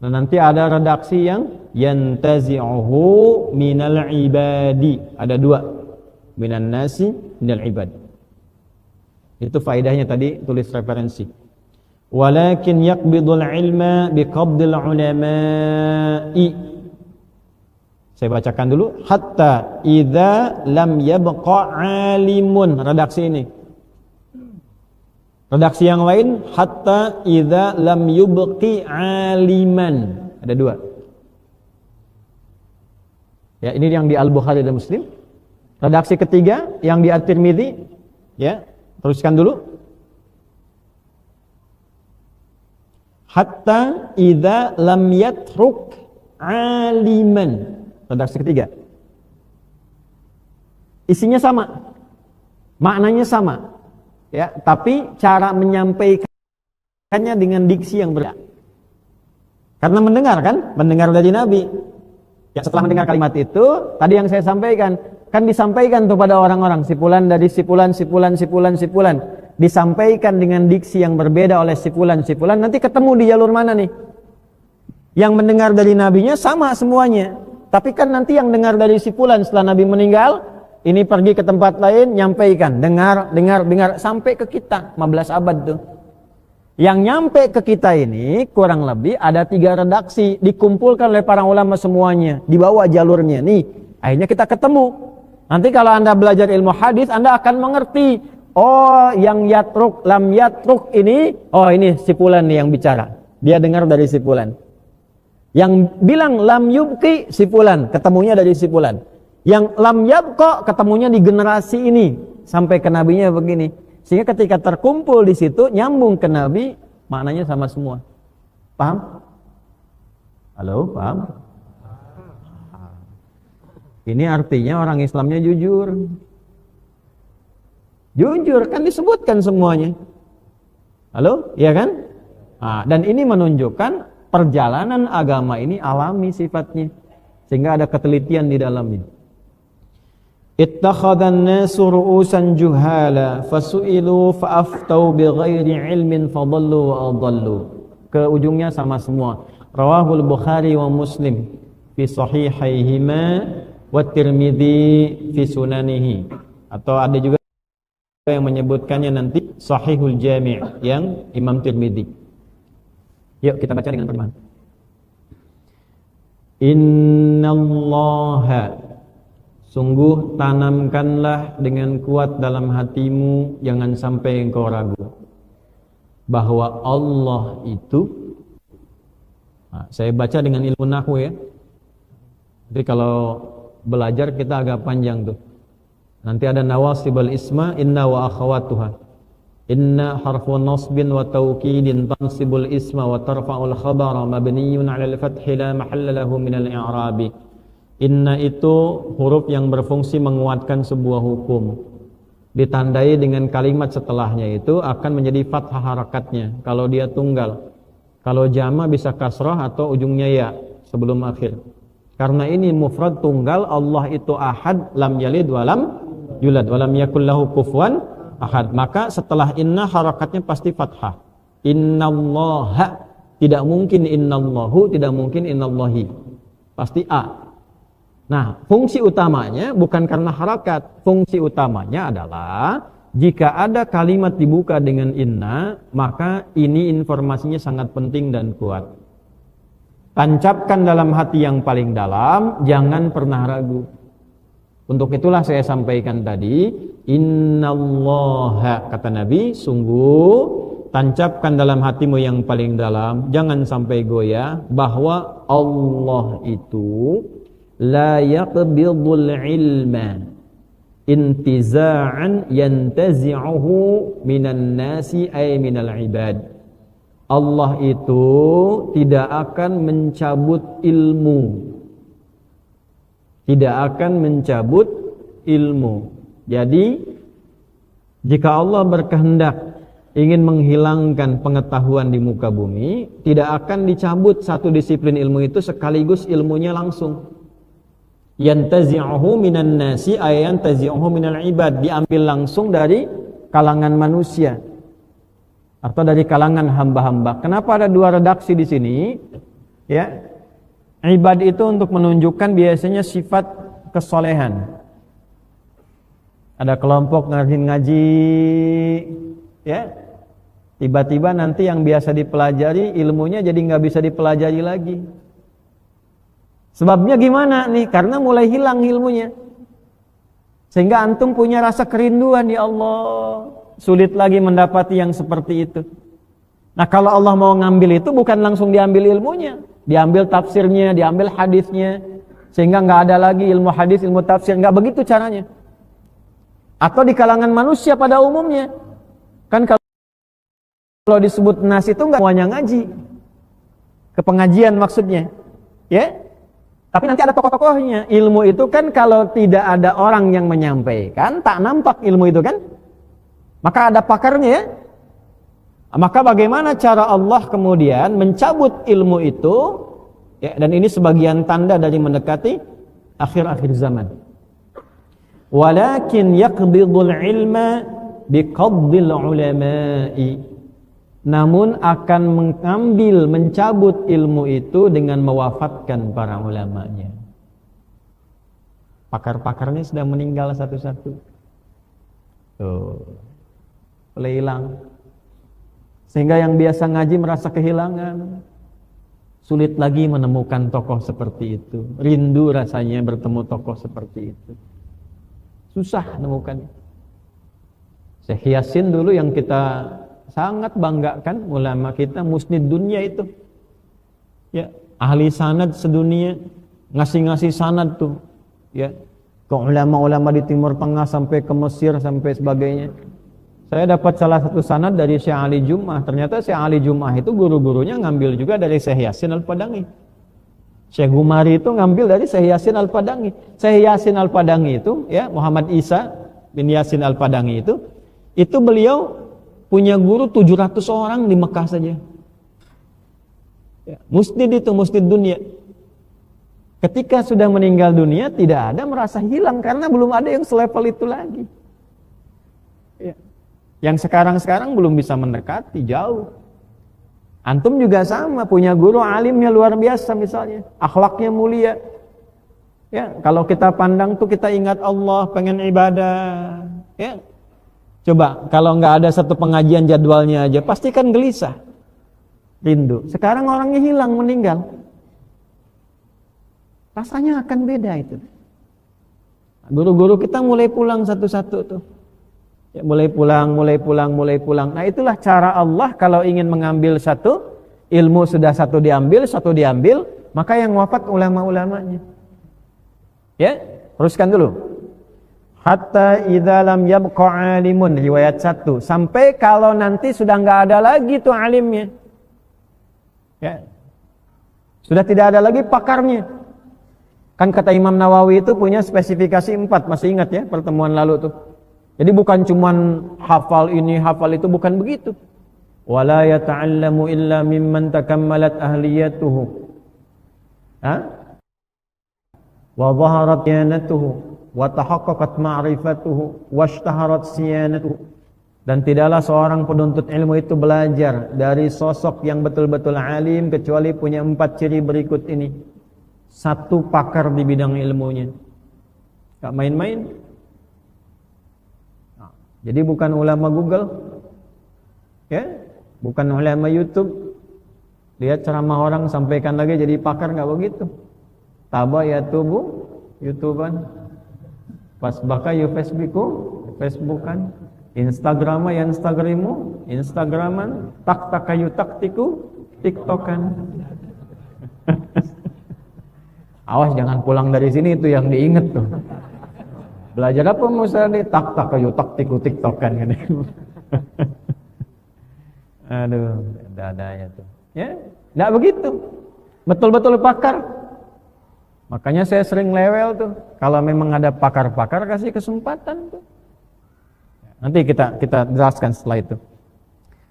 Speaker 1: Nah, nanti ada redaksi yang yantazi'uhu minal ibadi, ada 2, minan nasi minal ibad. Itu faedahnya tadi tulis referensi. Walakin yaqbidul ilma biqabdil ulama'i. Saya bacakan dulu. Hatta idza lam yabqa alimun. Redaksi ini. Redaksi yang lain, hatta idza lam yubqi aliman. Ada 2. Ya, ini yang di Al-Bukhari dan Muslim. Redaksi ketiga yang di At-Tirmidzi, ya, teruskan dulu. Hatta idza lam yatruk aliman. Redaksi ketiga. Isinya sama. Maknanya sama. Ya, tapi cara menyampaikannya dengan diksi yang berbeda. Karena mendengar kan? Mendengar dari Nabi. Ya, setelah mendengar kalimat itu, tadi yang saya sampaikan, kan disampaikan tuh pada orang-orang, sipulan dari sipulan. Disampaikan dengan diksi yang berbeda oleh sipulan. Nanti ketemu di jalur mana nih? Yang mendengar dari Nabinya sama semuanya. Tapi kan nanti yang dengar dari sipulan setelah Nabi meninggal, ini pergi ke tempat lain, nyampaikan, dengar, sampai ke kita, 15 abad tuh. Yang nyampe ke kita ini, kurang lebih ada 3 redaksi, dikumpulkan oleh para ulama semuanya, dibawa jalurnya, nih, akhirnya kita ketemu. Nanti kalau Anda belajar ilmu hadis, Anda akan mengerti, oh yang yatruk, lam yatruk ini, oh ini sipulan nih yang bicara, dia dengar dari sipulan. Yang bilang lam yubqi sipulan, ketemunya dari sipulan. Yang lam yabqa ketemunya di generasi ini sampai ke nabinya begini. Sehingga ketika terkumpul di situ nyambung ke nabi, maknanya sama semua. Paham? Halo, paham? Ini artinya orang Islamnya jujur. Jujur kan disebutkan semuanya. Halo? Iya kan? Nah, dan ini menunjukkan perjalanan agama ini alami sifatnya. Sehingga ada ketelitian di dalamnya. Ittakhadhan nasu ru'usan juhala fasu'ilu fa'aftau bighairi ilmin fadallu wa adallu. Ke ujungnya sama semua. Rawahul Bukhari wa Muslim fi sahihaihima wa Tirmidzi fi sunanihi. Atau ada juga yang menyebutkannya nanti Sahihul Jami' yang Imam Tirmidzi. Yuk kita baca dengan berman. Innallaha, sungguh tanamkanlah dengan kuat dalam hatimu, jangan sampai engkau ragu bahwa Allah itu. Nah, saya baca dengan ilmu nahwu ya. Jadi kalau belajar kita agak panjang tuh. Nanti ada nawasibul isma inna wa akhawatuha. Inna harfu nasbin wa tawkidin tansibul isma wa tarfa'ul khabara mabniyun 'alal fathi la mahalla lahu minal i'rabi. Inna itu huruf yang berfungsi menguatkan sebuah hukum. Ditandai dengan kalimat setelahnya itu akan menjadi fathah harakatnya kalau dia tunggal. Kalau jama bisa kasrah atau ujungnya ya sebelum akhir. Karena ini mufrad tunggal, Allah itu ahad, lam yalid wa lam yulad wa lam yakul lahu kufuwan ahad. Maka setelah inna harakatnya pasti fathah. Innallaha, tidak mungkin innallahu, tidak mungkin innallahi. Pasti a. Nah, fungsi utamanya bukan karena harakat. Fungsi utamanya adalah jika ada kalimat dibuka dengan inna, maka ini informasinya sangat penting dan kuat. Tancapkan dalam hati yang paling dalam, jangan pernah ragu. Untuk itulah saya sampaikan tadi, innallaha, kata Nabi, sungguh tancapkan dalam hatimu yang paling dalam, jangan sampai goyah, bahwa Allah itu la yaqbidul ilma intiza'an yantazi'uhu minan nasi ay minal ibad. Allah itu tidak akan mencabut ilmu. Tidak akan mencabut ilmu. Jadi jika Allah berkehendak ingin menghilangkan pengetahuan di muka bumi, tidak akan dicabut satu disiplin ilmu itu sekaligus ilmunya langsung. Yantazi'uhu minan nasi ay yantazi'uhu minal ibad, diambil langsung dari kalangan manusia atau dari kalangan hamba-hamba. Kenapa ada dua redaksi di sini? Ya. Ibad itu untuk menunjukkan biasanya sifat kesolehan. Ada kelompok ngaji, ya. Tiba-tiba nanti yang biasa dipelajari ilmunya jadi nggak bisa dipelajari lagi. Sebabnya gimana nih? Karena mulai hilang ilmunya. Sehingga antum punya rasa kerinduan, ya Allah, sulit lagi mendapati yang seperti itu. Nah, kalau Allah mau ngambil itu bukan langsung diambil ilmunya, diambil tafsirnya, diambil hadisnya, sehingga nggak ada lagi ilmu hadis, ilmu tafsir, nggak begitu caranya. Atau di kalangan manusia pada umumnya, kan kalau disebut nas itu nggak semuanya ngaji, ke pengajian maksudnya, ya. Tapi nanti ada tokoh-tokohnya. Ilmu itu kan kalau tidak ada orang yang menyampaikan, tak nampak ilmu itu kan. Maka ada pakarnya ya. Maka bagaimana cara Allah kemudian mencabut ilmu itu? Ya, dan ini sebagian tanda dari mendekati akhir-akhir zaman. Walakin yaqbidul ilma biqabdil ulama'i. Namun akan mengambil, mencabut ilmu itu dengan mewafatkan para ulamanya. Pakar-pakarnya sudah meninggal satu-satu. Tuh, hilang. Sehingga yang biasa ngaji merasa kehilangan. Sulit lagi menemukan tokoh seperti itu. Rindu rasanya bertemu tokoh seperti itu. Susah menemukannya. Syekh Yasin dulu yang kita sangat banggakan, ulama kita musnid dunia itu. Ya, ahli sanad sedunia, ngasih-ngasih sanad tuh. Ya, ke ulama-ulama di Timur Tengah sampai ke Mesir sampai sebagainya. Saya dapat salah satu sanad dari Syekh Ali Jum'ah. Ternyata Syekh Ali Jum'ah itu guru-gurunya ngambil juga dari Syekh Yasin Al-Padangi. Syekh Gumari itu ngambil dari Syekh Yasin Al-Padangi. Syekh Yasin Al-Padangi itu, ya, Muhammad Isa bin Yasin Al-Padangi itu beliau punya guru 700 orang di Mekah saja. Ya, musnid itu, musnid dunia. Ketika sudah meninggal dunia, tidak ada merasa hilang karena belum ada yang selevel itu lagi. Ya. Yang sekarang-sekarang belum bisa mendekati, jauh. Antum juga sama, punya guru alimnya luar biasa misalnya, akhlaknya mulia. Ya, kalau kita pandang tuh kita ingat Allah, pengen ibadah. Ya. Coba kalau nggak ada satu pengajian jadwalnya aja, pasti kan gelisah, rindu. Sekarang orangnya hilang, meninggal. Rasanya akan beda itu. Guru-guru kita mulai pulang satu-satu tuh. Ya, mulai pulang. Nah, itulah cara Allah kalau ingin mengambil satu ilmu, sudah satu diambil, maka yang wafat ulama-ulamanya. Ya, teruskan dulu. Hatta idza lam yabqa alimun, riwayat 1, sampai kalau nanti sudah enggak ada lagi tuh alimnya. Ya. Sudah tidak ada lagi pakarnya. Kan kata Imam Nawawi itu punya spesifikasi 4, masih ingat ya pertemuan lalu tuh. Jadi bukan cuman hafal ini, hafal itu, bukan begitu. Wala yata'allamu illa mimman takammalat ahliyatuhu. Wa dhaharat yanatuhu, wa tahaqqaqat ma'rifatuhu, wa ishtaharat siyanatuhu. Dan tidaklah seorang penuntut ilmu itu belajar dari sosok yang betul-betul alim kecuali punya 4 ciri berikut ini. 1, pakar di bidang ilmunya. Gak main-main. Jadi bukan ulama Google, ya, bukan ulama YouTube. Lihat ceramah orang sampaikan lagi jadi pakar, nggak begitu. Taba ya tubuh, YouTubean. Pas baka ya Facebookan. Instagram ya Instagraman. Tak kayu taktiku, TikTokan. Awas jangan pulang dari sini, itu yang diinget tuh. Belajar apa Musa nih? Tak kayu taktiku TikTokan kan. Aduh, ada tuh. Ya, enggak begitu. Betul-betul pakar. Makanya saya sering lewel tuh. Kalau memang ada pakar-pakar, kasih kesempatan tuh. Nanti kita jelaskan setelah itu.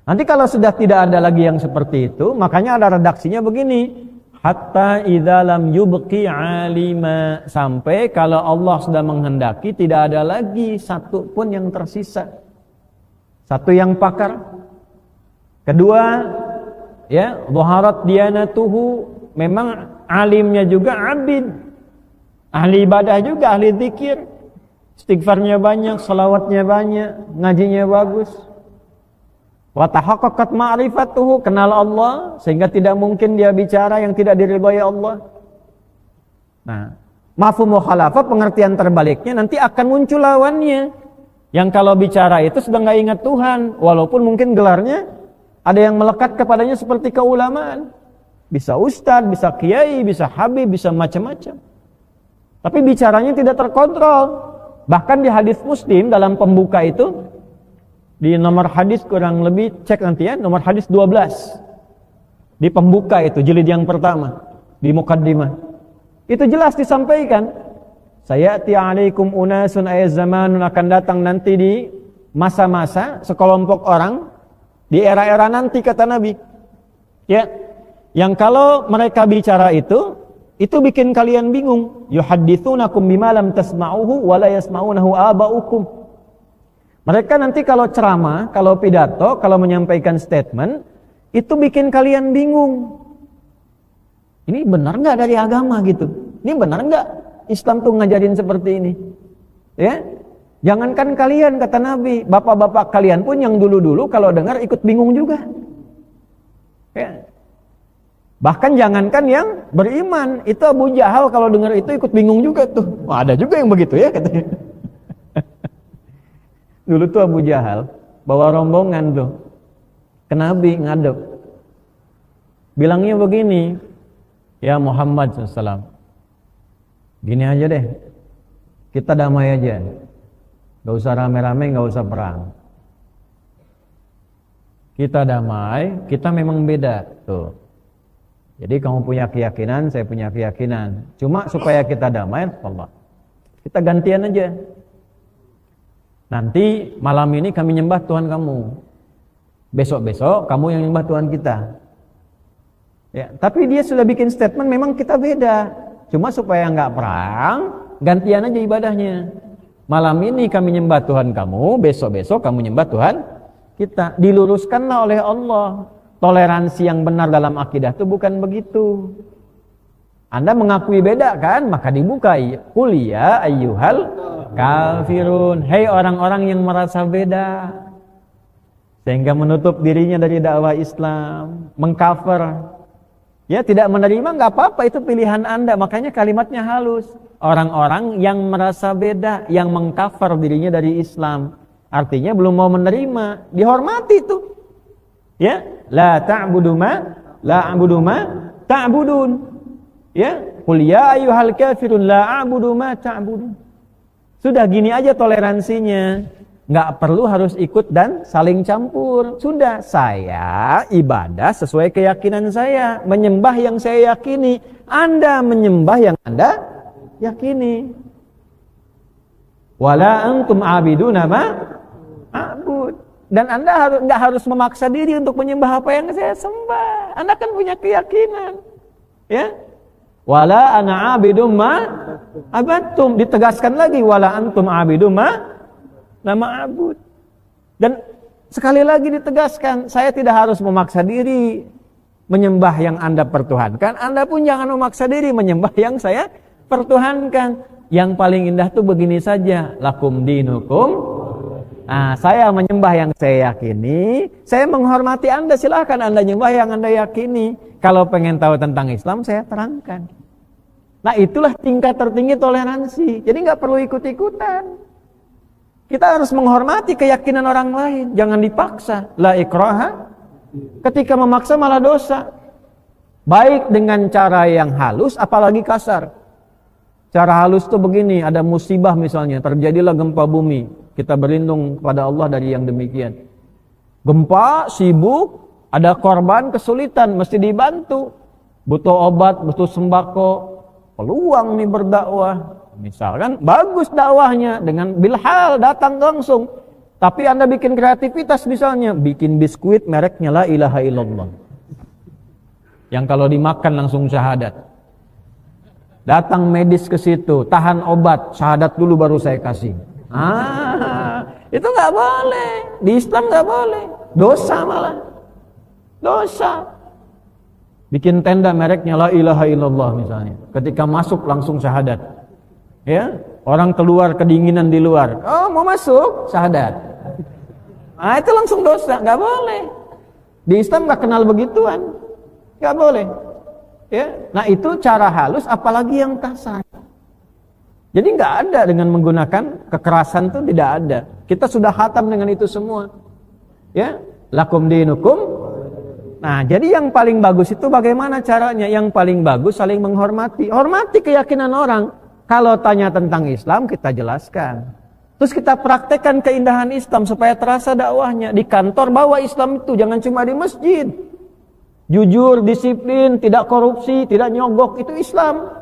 Speaker 1: Nanti kalau sudah tidak ada lagi yang seperti itu, makanya ada redaksinya begini. Hatta idza lam yubqi alima, sampai kalau Allah sudah menghendaki tidak ada lagi satu pun yang tersisa. Satu yang pakar. Kedua, ya, dhaharat diyanatuhu, memang alimnya juga abid. Ahli ibadah juga, ahli zikir. Istighfarnya banyak, salawatnya banyak, ngajinya bagus. Wa tahaqqaqat ma'rifatuhu, kenal Allah sehingga tidak mungkin dia bicara yang tidak diridhai Allah. Nah, mafhum mukhalafah, pengertian terbaliknya, nanti akan muncul lawannya. Yang kalau bicara itu sudah enggak ingat Tuhan, walaupun mungkin gelarnya ada yang melekat kepadanya seperti keulamaan. Bisa ustaz, bisa kiai, bisa habib, bisa macam-macam. Tapi bicaranya tidak terkontrol. Bahkan di hadis Muslim dalam pembuka itu, di nomor hadis kurang lebih, cek nanti ya, nomor hadis 12. Di pembuka itu, jilid yang pertama, di muqaddimah. Itu jelas disampaikan. Sayati alaikum unasun ayaz zamanun, akan datang nanti di masa-masa sekelompok orang, di era-era nanti kata Nabi. Ya, yang kalau mereka bicara itu bikin kalian bingung. Yuhadditsunakum bima lam tasma'uhu wa la yasma'unahu aba'ukum. Mereka nanti kalau ceramah, kalau pidato, kalau menyampaikan statement, itu bikin kalian bingung. Ini benar nggak dari agama gitu? Ini benar nggak Islam tuh ngajarin seperti ini? Ya, jangankan kalian, kata Nabi, bapak-bapak kalian pun yang dulu-dulu kalau dengar ikut bingung juga. Ya. Bahkan jangankan yang beriman, itu Abu Jahal kalau dengar itu ikut bingung juga tuh. Wah, ada juga yang begitu ya katanya. Dulu tuh Abu Jahal bawa rombongan tuh ke Nabi ngadep. Bilangnya begini, ya Muhammad SAW, gini aja deh, kita damai aja, gak usah rame-rame, gak usah perang. Kita damai, kita memang beda tuh. Jadi kamu punya keyakinan, saya punya keyakinan. Cuma supaya kita damai, Allah, kita gantian aja. Nanti malam ini kami nyembah Tuhan kamu. Besok-besok kamu yang nyembah Tuhan kita. Ya, tapi dia sudah bikin statement memang kita beda. Cuma supaya nggak perang, gantian aja ibadahnya. Malam ini kami nyembah Tuhan kamu, besok-besok kamu nyembah Tuhan kita. Diluruskanlah oleh Allah. Toleransi yang benar dalam akidah itu bukan begitu. Anda mengakui beda kan? Maka dibuka. Qul ya ayyuhal kafirun. Hei orang-orang yang merasa beda. Sehingga menutup dirinya dari dakwah Islam. Mengcover. Ya tidak menerima nggak apa-apa, itu pilihan Anda. Makanya kalimatnya halus. Orang-orang yang merasa beda, yang mengcover dirinya dari Islam. Artinya belum mau menerima. Dihormati itu. Ya, la ta'budu ma ta'budun. Ya, qul ya ayyuhal kafirun la a'budu ma ta'budun. Sudah gini aja toleransinya. Nggak perlu harus ikut dan saling campur. Sudah, saya ibadah sesuai keyakinan saya, menyembah yang saya yakini. Anda menyembah yang Anda yakini. Wala antum abiduna ma a'bud. Dan Anda nggak harus memaksa diri untuk menyembah apa yang saya sembah. Anda kan punya keyakinan. Ya. Wala ana abidum ma abattum. Ditegaskan lagi wala antum abidum ma nama abud. Dan sekali lagi ditegaskan, saya tidak harus memaksa diri menyembah yang Anda pertuhankan. Anda pun jangan memaksa diri menyembah yang saya pertuhankan. Yang paling indah tuh begini saja, lakum dinukum. Nah, saya menyembah yang saya yakini, saya menghormati Anda, silakan Anda nyembah yang Anda yakini. Kalau pengen tahu tentang Islam, saya terangkan. Nah, itulah tingkat tertinggi toleransi. Jadi nggak perlu ikut-ikutan. Kita harus menghormati keyakinan orang lain, jangan dipaksa. La ikraha. Ketika memaksa malah dosa. Baik dengan cara yang halus, apalagi kasar. Cara halus itu begini, ada musibah misalnya, terjadilah gempa bumi. Kita berlindung kepada Allah dari yang demikian. Gempa, sibuk, ada korban, kesulitan, mesti dibantu. Butuh obat, butuh sembako. Peluang nih berdakwah. Misalkan bagus dakwahnya dengan bilhal datang langsung. Tapi Anda bikin kreativitas misalnya, bikin biskuit mereknya la ilaha illallah. Yang kalau dimakan langsung syahadat. Datang medis ke situ, tahan obat, syahadat dulu baru saya kasih. Itu nggak boleh. Di Islam nggak boleh. Dosa malah. Dosa. Bikin tenda mereknya la ilaha illallah misalnya. Ketika masuk langsung syahadat. Ya, orang keluar kedinginan di luar. Oh, mau masuk, syahadat. Itu langsung dosa, nggak boleh. Di Islam nggak kenal begituan, nggak boleh. Ya, nah itu cara halus, apalagi yang kasar. Jadi nggak ada dengan menggunakan kekerasan itu tidak ada. Kita sudah khatam dengan itu semua. Ya, lakum dinukum. Nah, jadi yang paling bagus itu bagaimana caranya? Yang paling bagus saling menghormati. Hormati keyakinan orang. Kalau tanya tentang Islam, kita jelaskan. Terus kita praktekkan keindahan Islam supaya terasa dakwahnya. Di kantor bawa Islam itu, jangan cuma di masjid. Jujur, disiplin, tidak korupsi, tidak nyogok, itu Islam.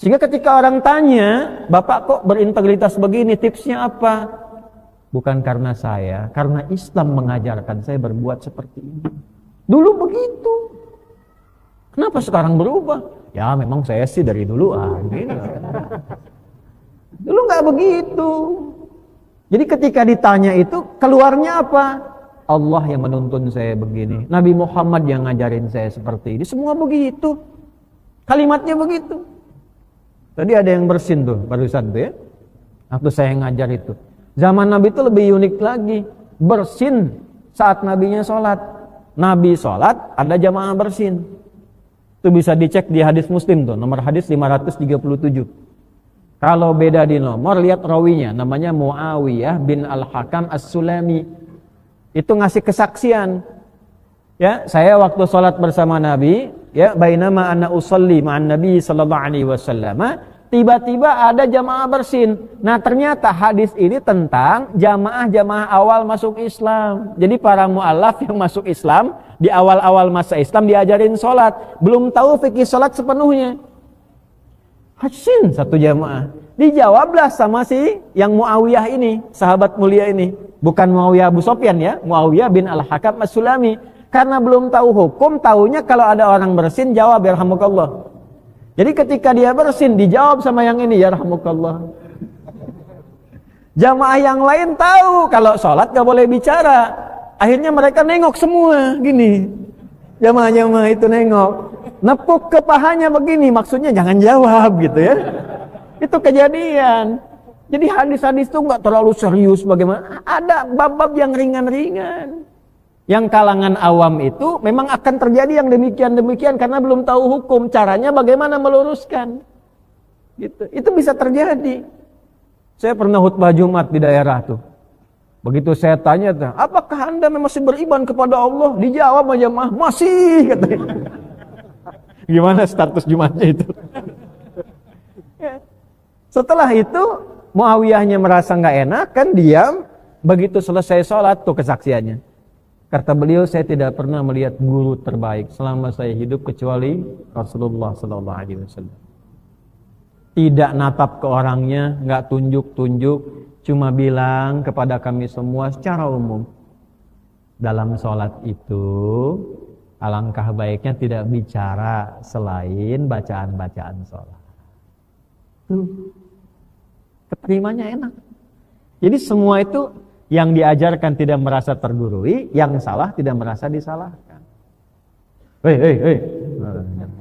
Speaker 1: Sehingga ketika orang tanya, Bapak kok berintegritas begini, tipsnya apa? Bukan karena saya, karena Islam mengajarkan saya berbuat seperti ini. Dulu begitu. Kenapa sekarang berubah? Ya memang saya sih dari dulu gitu. Dulu nggak begitu. Jadi ketika ditanya itu keluarnya apa? Allah yang menuntun saya begini. Nabi Muhammad yang ngajarin saya seperti ini. Semua begitu. Kalimatnya begitu. Tadi ada yang bersin tuh barusan tuh ya. Waktu saya ngajar itu. Zaman Nabi itu lebih unik lagi. Bersin saat Nabinya sholat. Nabi sholat ada jamaah bersin. Itu bisa dicek di hadis Muslim tuh, nomor hadis 537. Kalau beda di nomor, lihat rawinya, namanya Muawiyah bin Al-Hakam As-Sulami. Itu ngasih kesaksian. Ya, saya waktu sholat bersama Nabi, ya, bainama ana usolli ma'an Nabi sallallahu alaihi wasallam, tiba-tiba ada jamaah bersin. Nah, ternyata hadis ini tentang jamaah-jamaah awal masuk Islam. Jadi para mu'alaf yang masuk Islam di awal-awal masa Islam diajarin sholat, belum tahu fikih sholat sepenuhnya. Hasin satu jamaah. Dijawablah sama si yang Muawiyah ini, sahabat mulia ini. Bukan Muawiyah Abu Sofyan ya, Muawiyah bin Al-Hakam As-Sulami. Karena belum tahu hukum, taunya kalau ada orang bersin jawab yarhamukallah. Jadi ketika dia bersin dijawab sama yang ini yarhamukallah. Jamaah yang lain tahu kalau sholat gak boleh bicara. Akhirnya mereka nengok semua gini. Jamaah-jamaah itu nengok, nepuk ke pahanya begini, maksudnya jangan jawab gitu ya. Itu kejadian. Jadi hadis-hadis itu nggak terlalu serius bagaimana. Ada bab-bab yang ringan-ringan. Yang kalangan awam itu memang akan terjadi yang demikian-demikian karena belum tahu hukum. Caranya bagaimana meluruskan. Gitu. Itu bisa terjadi. Saya pernah khutbah Jumat di daerah tuh. Begitu saya tanya, apakah Anda masih beriman kepada Allah? Dijawab sama jamaah, masih katanya. Gimana status Jumatnya itu? Setelah itu Muawiyahnya merasa nggak enak, kan diam. Begitu selesai sholat tuh kesaksiannya. Kata beliau, saya tidak pernah melihat guru terbaik selama saya hidup kecuali Rasulullah SAW. Tidak natap ke orangnya, nggak tunjuk-tunjuk. Cuma bilang kepada kami semua secara umum, dalam sholat itu alangkah baiknya tidak bicara selain bacaan-bacaan sholat. Tuh, keterimanya enak. Jadi semua itu yang diajarkan tidak merasa tergurui, yang salah tidak merasa disalahkan. Hei,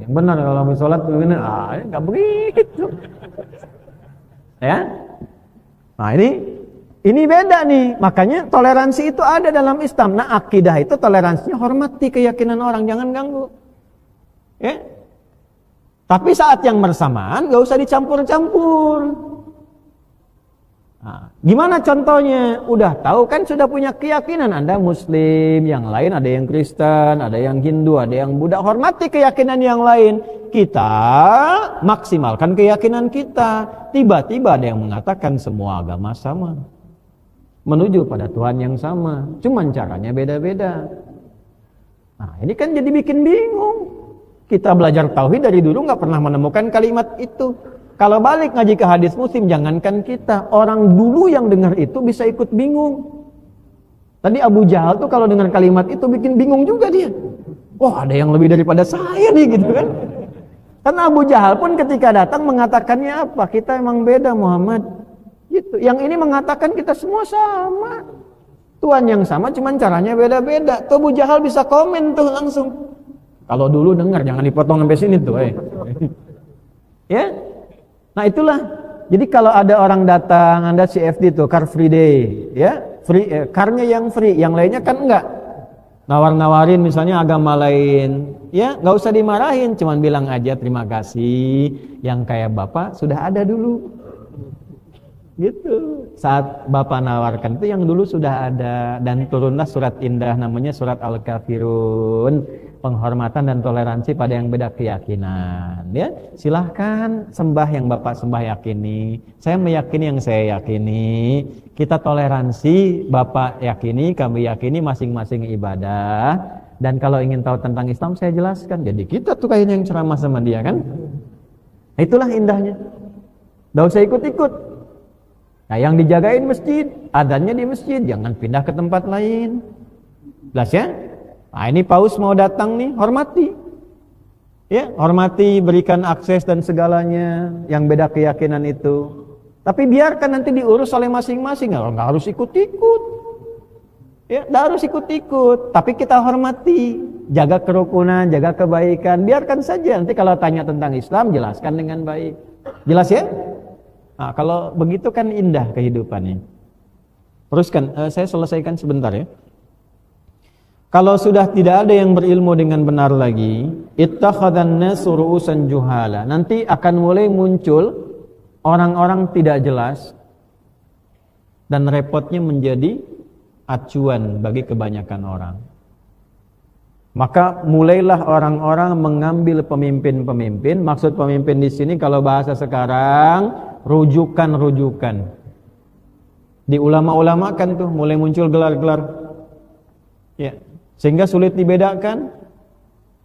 Speaker 1: yang benar kalau sholat begini, nggak begitu. Ya. Nah ini beda nih, makanya toleransi itu ada dalam Islam. Nah akidah itu toleransinya hormati keyakinan orang, jangan ganggu. Ya. Tapi saat yang bersamaan gak usah dicampur-campur. Nah, gimana contohnya? Udah tahu kan sudah punya keyakinan, Anda Muslim, yang lain ada yang Kristen, ada yang Hindu, ada yang Buddha. Hormati keyakinan yang lain. Kita maksimalkan keyakinan kita. Tiba-tiba ada yang mengatakan semua agama sama, menuju pada Tuhan yang sama, cuman caranya beda-beda. Nah ini kan jadi bikin bingung. Kita belajar tauhid dari dulu nggak pernah menemukan kalimat itu. Kalau balik ngaji ke hadis Muslim, jangankan kita, orang dulu yang dengar itu bisa ikut bingung. Tadi Abu Jahal tuh kalau dengar kalimat itu bikin bingung juga dia. Wah, ada yang lebih daripada saya nih gitu kan. Karena Abu Jahal pun ketika datang mengatakannya apa? Kita emang beda Muhammad. Gitu. Yang ini mengatakan kita semua sama. Tuhan yang sama cuman caranya beda-beda. Tuh Abu Jahal bisa komen tuh langsung. Kalau dulu dengar jangan dipotong sampai sini tuh, Ya. Nah itulah. Jadi kalau ada orang datang, Anda CFD tuh, Car Free Day, ya. Car-nya yang free, yang lainnya kan enggak. Nawar-nawarin misalnya agama lain, ya nggak usah dimarahin, cuman bilang aja terima kasih, yang kayak Bapak sudah ada dulu. Gitu. Saat Bapak nawarkan itu yang dulu sudah ada, dan turunlah surat indah namanya surat Al-Kafirun, penghormatan dan toleransi pada yang beda keyakinan. Ya, silahkan sembah yang Bapak sembah yakini, saya meyakini yang saya yakini, kita toleransi, Bapak yakini, kami yakini masing-masing ibadah. Dan kalau ingin tahu tentang Islam saya jelaskan. Jadi kita tuh kayaknya yang ceramah sama dia kan. Itulah indahnya. Nggak usah ikut-ikut. Nah yang dijagain masjid, adanya di masjid, jangan pindah ke tempat lain. Jelas ya? Nah ini paus mau datang nih, hormati. Ya, hormati, berikan akses dan segalanya yang beda keyakinan itu. Tapi biarkan nanti diurus oleh masing-masing, nggak harus ikut-ikut. Ya, nggak harus ikut-ikut. Tapi kita hormati, jaga kerukunan, jaga kebaikan. Biarkan saja. Nanti kalau tanya tentang Islam, jelaskan dengan baik. Jelas ya? Nah, kalau begitu kan indah kehidupannya. Teruskan, saya selesaikan sebentar ya. Kalau sudah tidak ada yang berilmu dengan benar lagi, ittakhadhan nasu ru'usan juhala. Nanti akan mulai muncul orang-orang tidak jelas dan repotnya menjadi acuan bagi kebanyakan orang. Maka mulailah orang-orang mengambil pemimpin-pemimpin. Maksud pemimpin di sini kalau bahasa sekarang rujukan-rujukan. Di ulama-ulama kan tuh mulai muncul gelar-gelar. Ya, sehingga sulit dibedakan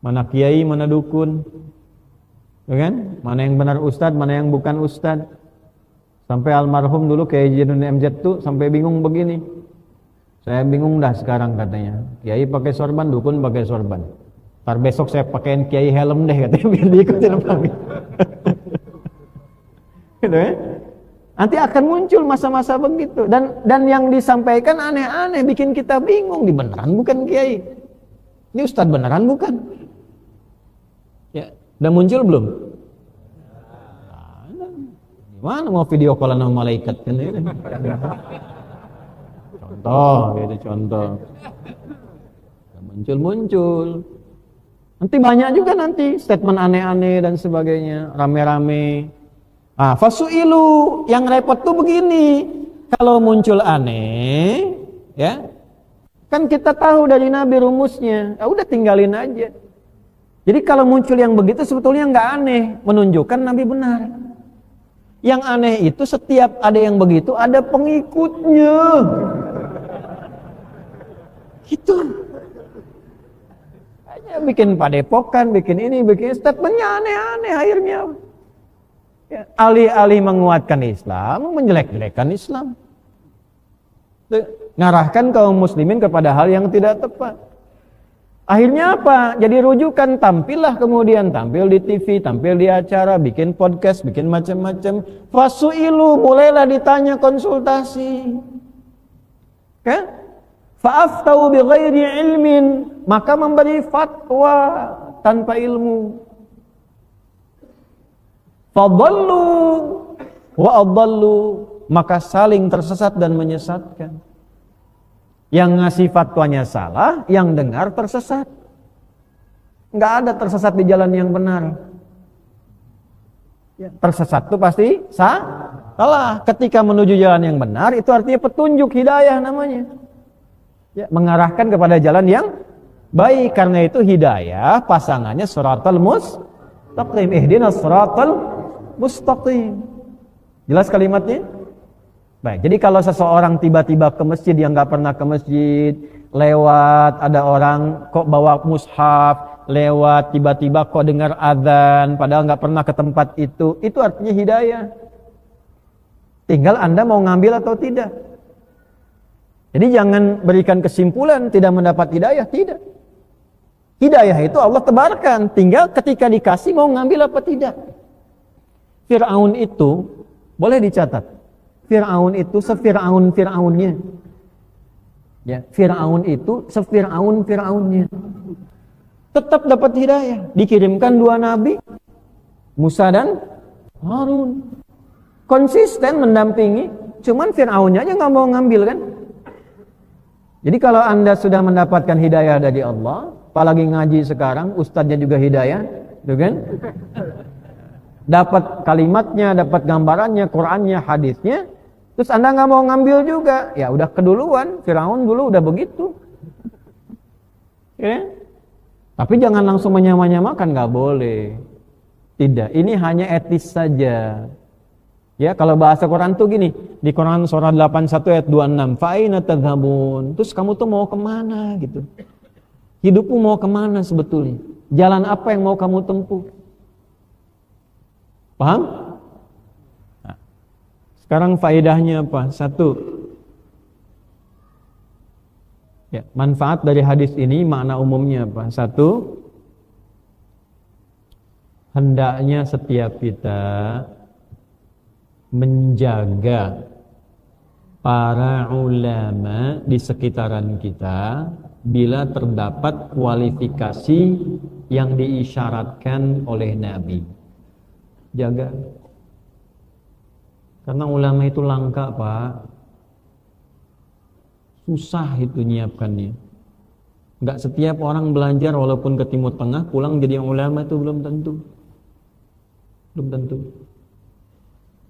Speaker 1: mana kiai, mana dukun. Ya kan? Mana yang benar ustad, mana yang bukan ustad. Sampai almarhum dulu Kiai Haji MZ tuh sampai bingung begini. Saya bingung dah sekarang katanya. Kiai pakai sorban, dukun pakai sorban. Ntar besok saya pakaiin Kiai helm deh katanya biar diikutin kami. Gitu ya. Nanti akan muncul masa-masa begitu dan yang disampaikan aneh-aneh bikin kita bingung, di beneran bukan Kiai? Ini ustadz beneran bukan? Ya, udah muncul belum? Gimana mau video call sama malaikat kan? Contoh, gitu contoh. Muncul. Nanti banyak juga nanti statement aneh-aneh dan sebagainya, rame-rame. Fasu'ilu, yang repot tuh begini. Kalau muncul aneh, ya. Kan kita tahu dari Nabi rumusnya. Ya udah tinggalin aja. Jadi kalau muncul yang begitu sebetulnya nggak aneh, menunjukkan Nabi benar. Yang aneh itu setiap ada yang begitu ada pengikutnya. Gitu. Hanya bikin padepokan, bikin ini, bikin statementnya aneh-aneh akhirnya. Ya, alih-alih menguatkan Islam, menjelek-jelekan Islam. Ngarahkan kaum muslimin kepada hal yang tidak tepat. Akhirnya apa? Jadi rujukan, tampillah kemudian, tampil di TV, tampil di acara, bikin podcast, bikin macam-macam. Fasu'ilu, bolehlah ditanya, konsultasi. Kan? Fa'aftau bi ghairi ilmin, maka memberi fatwa tanpa ilmu. Fadallu wa adallu, maka saling tersesat dan menyesatkan. Yang ngasih fatwanya salah, yang dengar tersesat. Enggak ada tersesat di jalan yang benar. Ya, tersesat itu pasti salah. Ketika menuju jalan yang benar, itu artinya petunjuk, hidayah namanya. Ya, mengarahkan kepada jalan yang baik. Karena itu hidayah pasangannya shiratal mustaqim. Ihdinas shiratal mustaqim. Jelas kalimatnya? Baik, jadi kalau seseorang tiba-tiba ke masjid yang nggak pernah ke masjid, lewat ada orang kok bawa mushaf, lewat tiba-tiba kok dengar azan, padahal nggak pernah ke tempat itu artinya hidayah. Tinggal Anda mau ngambil atau tidak. Jadi jangan berikan kesimpulan tidak mendapat hidayah, tidak. Hidayah itu Allah tebarkan, tinggal ketika dikasih mau ngambil apa tidak. Fir'aun itu, boleh dicatat, Fir'aun itu sefir'aun-fir'aunnya. Ya, Fir'aun itu sefir'aun-fir'aunnya. Tetap dapat hidayah. Dikirimkan 2 nabi, Musa dan Harun. Konsisten mendampingi, cuman Fir'aunnya aja nggak mau ngambil kan. Jadi kalau Anda sudah mendapatkan hidayah dari Allah, apalagi ngaji sekarang, ustadznya juga hidayah, gitu kan? Dapat kalimatnya, dapat gambarannya, Qur'annya, hadisnya, terus Anda nggak mau ngambil juga, ya udah keduluan. Firaun dulu udah begitu. Ya? Tapi jangan langsung menyamakan, nggak boleh. Tidak, ini hanya etis saja. Ya, kalau bahasa Quran tuh gini, di Quran surah 81 ayat 26, fa'ina tadhabun. Terus kamu tuh mau kemana gitu? Hidupmu mau kemana sebetulnya? Jalan apa yang mau kamu tempuh? Paham? Nah, sekarang faedahnya apa? 1. Ya, manfaat dari hadis ini, makna umumnya apa? 1. Hendaknya setiap kita menjaga para ulama di sekitaran kita bila terdapat kualifikasi yang diisyaratkan oleh Nabi. Jaga. Karena ulama itu langka, Pak. Susah itu nyiapkannya. Enggak setiap orang belajar walaupun ke Timur Tengah pulang jadi ulama itu belum tentu. Belum tentu.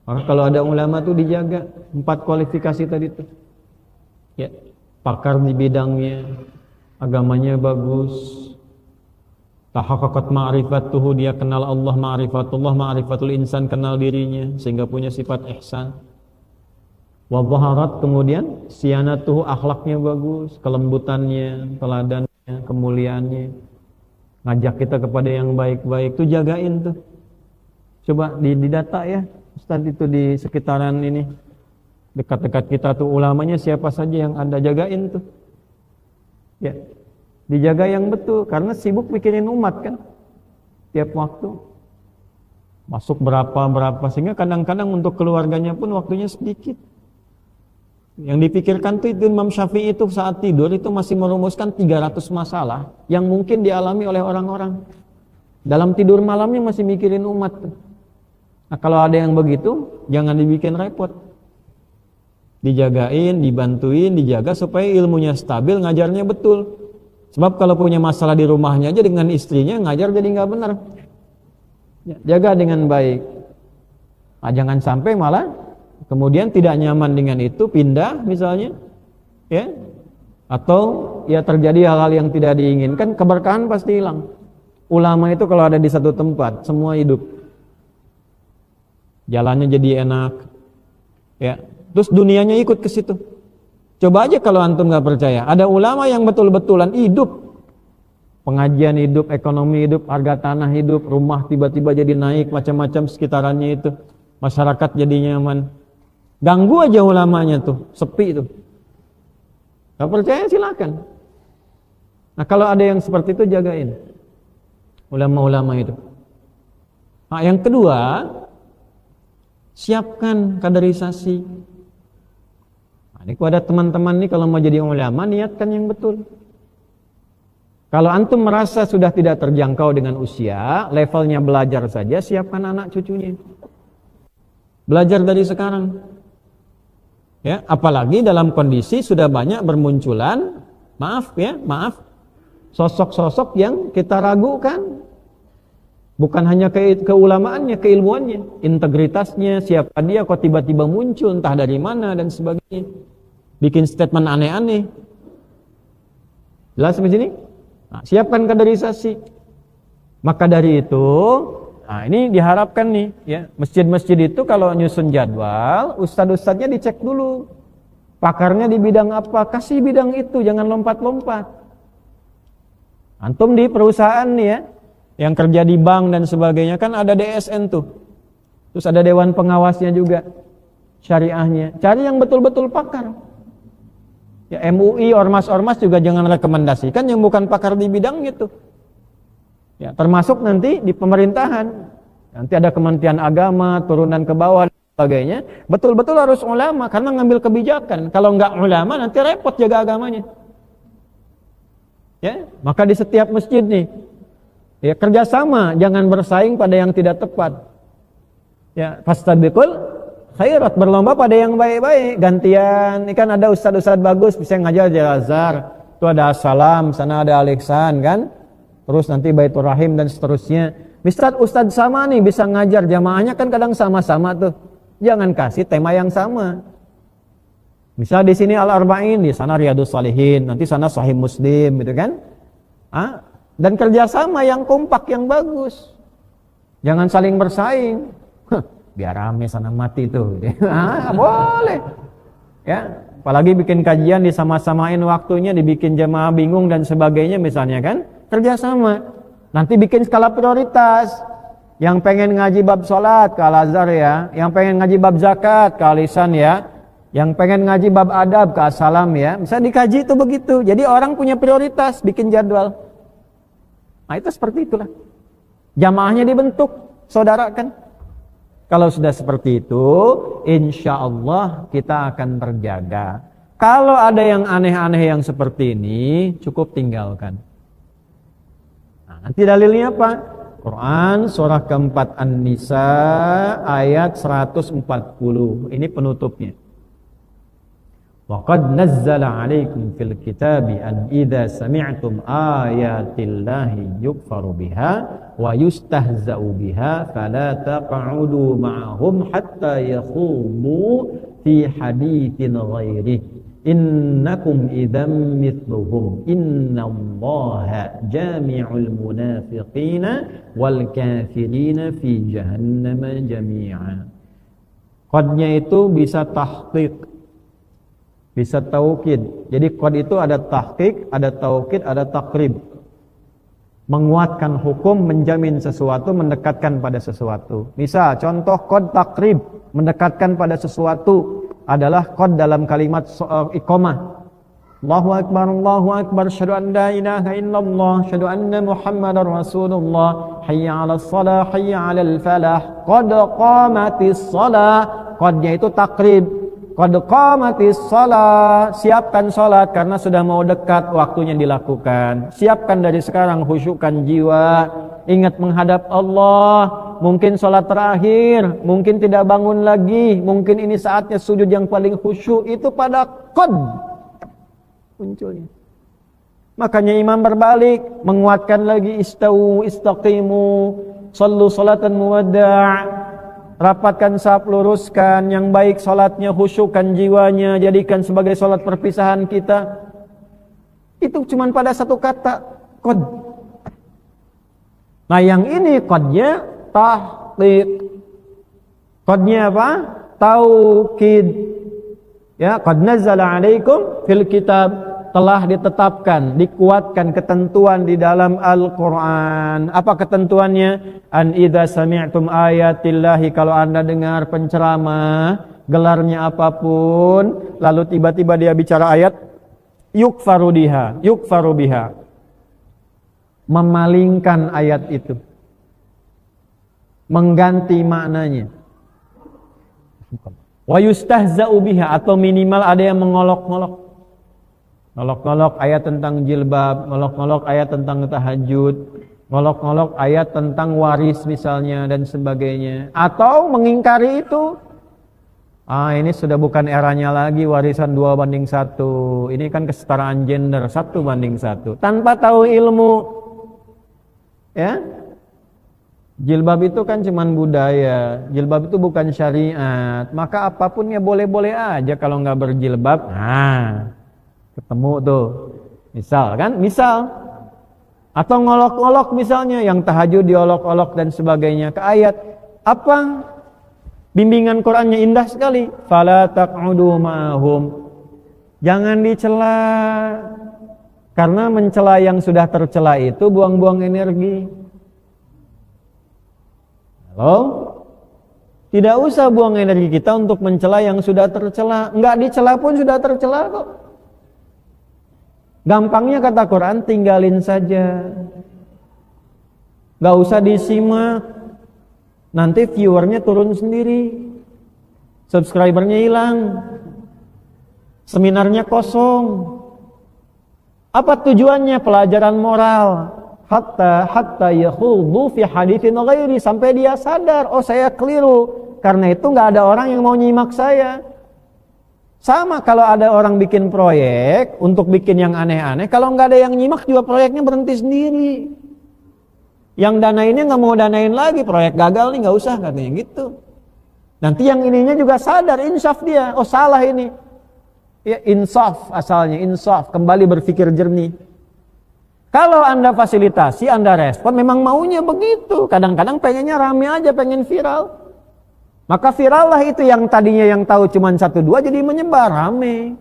Speaker 1: Maka kalau ada ulama tuh dijaga 4 kualifikasi tadi tuh. Ya, pakar di bidangnya, agamanya bagus, tahaqqaqat ma'rifatuhu, dia kenal Allah, ma'rifatullah, ma'rifatul insan, kenal dirinya sehingga punya sifat ihsan. Wa dhaharat, kemudian siyanatuhu, akhlaknya bagus, kelembutannya, teladannya, kemuliaannya, ngajak kita kepada yang baik-baik, tuh jagain tuh. Coba di data ya, Ustaz, itu di sekitaran ini, dekat-dekat kita tuh ulamanya siapa saja yang Anda jagain tuh. Ya, dijaga yang betul, karena sibuk mikirin umat kan, tiap waktu. Masuk berapa, sehingga kadang-kadang untuk keluarganya pun waktunya sedikit. Yang dipikirkan tuh itu Imam Syafi'i itu saat tidur itu masih merumuskan 300 masalah yang mungkin dialami oleh orang-orang. Dalam tidur malamnya masih mikirin umat tuh. Nah, kalau ada yang begitu, jangan dibikin repot. Dijagain, dibantuin, dijaga supaya ilmunya stabil, ngajarnya betul. Sebab kalau punya masalah di rumahnya aja dengan istrinya, ngajar jadi nggak benar. Ya, jaga dengan baik. Nah, jangan sampai malah kemudian tidak nyaman dengan itu, pindah misalnya, ya, atau ya terjadi hal-hal yang tidak diinginkan, keberkahan pasti hilang. Ulama itu kalau ada di satu tempat, semua hidup. Jalannya jadi enak, ya. Terus dunianya ikut ke situ. Coba aja kalau antum nggak percaya, ada ulama yang betul-betulan hidup, pengajian hidup, ekonomi hidup, harga tanah hidup, rumah tiba-tiba jadi naik, macam-macam sekitarannya itu, masyarakat jadi nyaman. Ganggu aja ulamanya tuh, sepi tuh. Nggak percaya silakan. Nah kalau ada yang seperti itu jagain ulama-ulama itu. Nah yang kedua, siapkan kaderisasi. Nah, ini kalau ada teman-teman nih kalau mau jadi ulama, niatkan yang betul. Kalau antum merasa sudah tidak terjangkau dengan usia, levelnya belajar saja, siapkan anak cucunya. Belajar dari sekarang. Ya, apalagi dalam kondisi sudah banyak bermunculan, maaf, sosok-sosok yang kita ragukan. Bukan hanya keulamaannya, keilmuannya, integritasnya, siapa dia kok tiba-tiba muncul, entah dari mana dan sebagainya. Bikin statement aneh-aneh. Jelas sampai sini? Nah, siapkan kaderisasi. Maka dari itu, nah ini diharapkan nih, ya, masjid-masjid itu kalau nyusun jadwal, ustad-ustadnya dicek dulu. Pakarnya di bidang apa? Kasih bidang itu, jangan lompat-lompat. Antum di perusahaan nih ya, yang kerja di bank dan sebagainya kan ada DSN tuh. Terus ada dewan pengawasnya juga, syariahnya. Cari yang betul-betul pakar. Ya MUI, ormas-ormas juga jangan rekomendasikan yang bukan pakar di bidang itu. Ya, termasuk nanti di pemerintahan. Nanti ada Kementerian Agama, turunan ke bawah dan sebagainya. Betul-betul harus ulama karena ngambil kebijakan. Kalau enggak ulama nanti repot jaga agamanya. Ya, maka di setiap masjid nih, ya kerjasama, jangan bersaing pada yang tidak tepat. Ya, fastabiqul khairat, berlomba pada yang baik-baik, gantian. Ini kan ada ustadz-ustadz bagus bisa ngajar di Al-Azhar. Itu ada As-Salam, sana ada Al-Ihsan kan. Terus nanti Baitur Rahim dan seterusnya. Ustadz sama nih bisa ngajar, jamaahnya kan kadang sama-sama tuh. Jangan kasih tema yang sama. Misal di sini Al-Arba'in, di sana Riyadhus Shalihin, nanti sana Sahih Muslim gitu kan. Dan kerjasama yang kompak, yang bagus. Jangan saling bersaing. Biar rame sana mati tuh. Boleh. Ya, apalagi bikin kajian disama-samain waktunya, dibikin jamaah bingung dan sebagainya misalnya kan. Kerjasama. Nanti bikin skala prioritas. Yang pengen ngaji bab sholat ke Al-Azhar ya. Yang pengen ngaji bab zakat ke Al-Ihsan ya. Yang pengen ngaji bab adab ke As-Salam ya. Bisa dikaji itu begitu. Jadi orang punya prioritas, bikin jadwal. Nah itu seperti itulah. Jamaahnya dibentuk, saudara kan. Kalau sudah seperti itu, insya Allah kita akan terjaga. Kalau ada yang aneh-aneh yang seperti ini, cukup tinggalkan. Nah, nanti dalilnya apa? Quran surah keempat An-Nisa ayat 140. Ini penutupnya. وَقَدْ نَزَّلَ عَلَيْكُمْ فِي الْكِتَابِ أَنْ إِذَا سَمِعْتُمْ آيَاتِ اللَّهِ يُكْفَرُ بِهَا وَيُسْتَهْزَأُ بِهَا فَلَا تَقْعُدُوا مَعَهُمْ حَتَّى يَخُوضُوا فِي حَدِيثٍ غَيْرِهِ إِنَّكُمْ إِذًا مِثْلُهُمْ إِنَّ اللَّهَ جَامِعُ الْمُنَافِقِينَ وَالْكَافِرِينَ فِي جَهَنَّمَ جَمِيعًا. Qadnya itu bisa tahqiq, bisa taukid. Jadi qad itu ada tahqiq, ada taukid, ada takrib. Menguatkan hukum, menjamin sesuatu, mendekatkan pada sesuatu. Misal, contoh qad takrib, mendekatkan pada sesuatu adalah qad dalam kalimat iqamah. Allahu Akbar, asyhadu an la ilaha illallah, asyhadu anna Muhammadar Rasulullah, hayya 'alas shalah, hayya 'alal falah, qad qamatis shalah. Qadnya itu takrib. Qad qamatis shalah, siapkan salat karena sudah mau dekat waktunya dilakukan. Siapkan dari sekarang, khusyukkan jiwa, ingat menghadap Allah. Mungkin salat terakhir, mungkin tidak bangun lagi, mungkin ini saatnya sujud yang paling khusyuk, itu pada qad munculnya. Makanya imam berbalik, menguatkan lagi, istau, istaqimu, sallu salatan muwadda'. Rapatkan saf, luruskan yang baik salatnya, khusyukkan jiwanya, jadikan sebagai salat perpisahan kita. Itu cuma pada satu kata, qad. Nah yang ini qadnya tahqiq. Qadnya apa? Taukid. Ya, qad nazzala 'alaikum fil kitab, telah ditetapkan, dikuatkan ketentuan di dalam Al-Quran. Apa ketentuannya? An idza sami'tum ayatillahi, kalau anda dengar penceramah, gelarnya apapun, lalu tiba-tiba dia bicara ayat, yukfaru biha, memalingkan ayat itu, mengganti maknanya. Wa yustahza'u biha, atau minimal ada yang mengolok-ngolok. Ngolok-ngolok ayat tentang jilbab, ngolok-ngolok ayat tentang tahajud, ngolok-ngolok ayat tentang waris misalnya dan sebagainya. Atau mengingkari itu. Ini sudah bukan eranya lagi warisan 2:1. Ini kan kesetaraan gender 1:1. Tanpa tahu ilmu. Ya. Jilbab itu kan cuman budaya. Jilbab itu bukan syariat. Maka apapun ya boleh-boleh aja kalau nggak berjilbab. Ketemu tuh, misal, atau ngolok-ngolok misalnya, yang tahajud diolok-olok dan sebagainya, ke ayat, apa? Bimbingan Qur'annya indah sekali, fala taq'udu ma'hum, jangan dicela, karena mencela yang sudah tercela itu buang-buang energi. Halo? Tidak usah buang energi kita untuk mencela yang sudah tercela, enggak dicela pun sudah tercela kok. Gampangnya kata Quran, tinggalin saja. Gak usah disimak. Nanti viewernya turun sendiri. Subscribernya hilang. Seminarnya kosong. Apa tujuannya? Pelajaran moral. Hatta yakhudhu fi haditsin ghairi, sampai dia sadar, oh saya keliru. Karena itu gak ada orang yang mau nyimak saya. Sama kalau ada orang bikin proyek untuk bikin yang aneh-aneh, kalau nggak ada yang nyimak juga proyeknya berhenti sendiri. Yang danainnya nggak mau danain lagi, proyek gagal nih, nggak usah katanya gitu. Nanti yang ininya juga sadar, insaf dia, oh salah ini. Ya insaf asalnya, insaf, kembali berpikir jernih. Kalau anda fasilitasi, anda respon, memang maunya begitu. Kadang-kadang pengennya rame aja, pengen viral. Maka viral lah itu, yang tadinya yang tahu cuma 1-2 jadi menyebar, rame.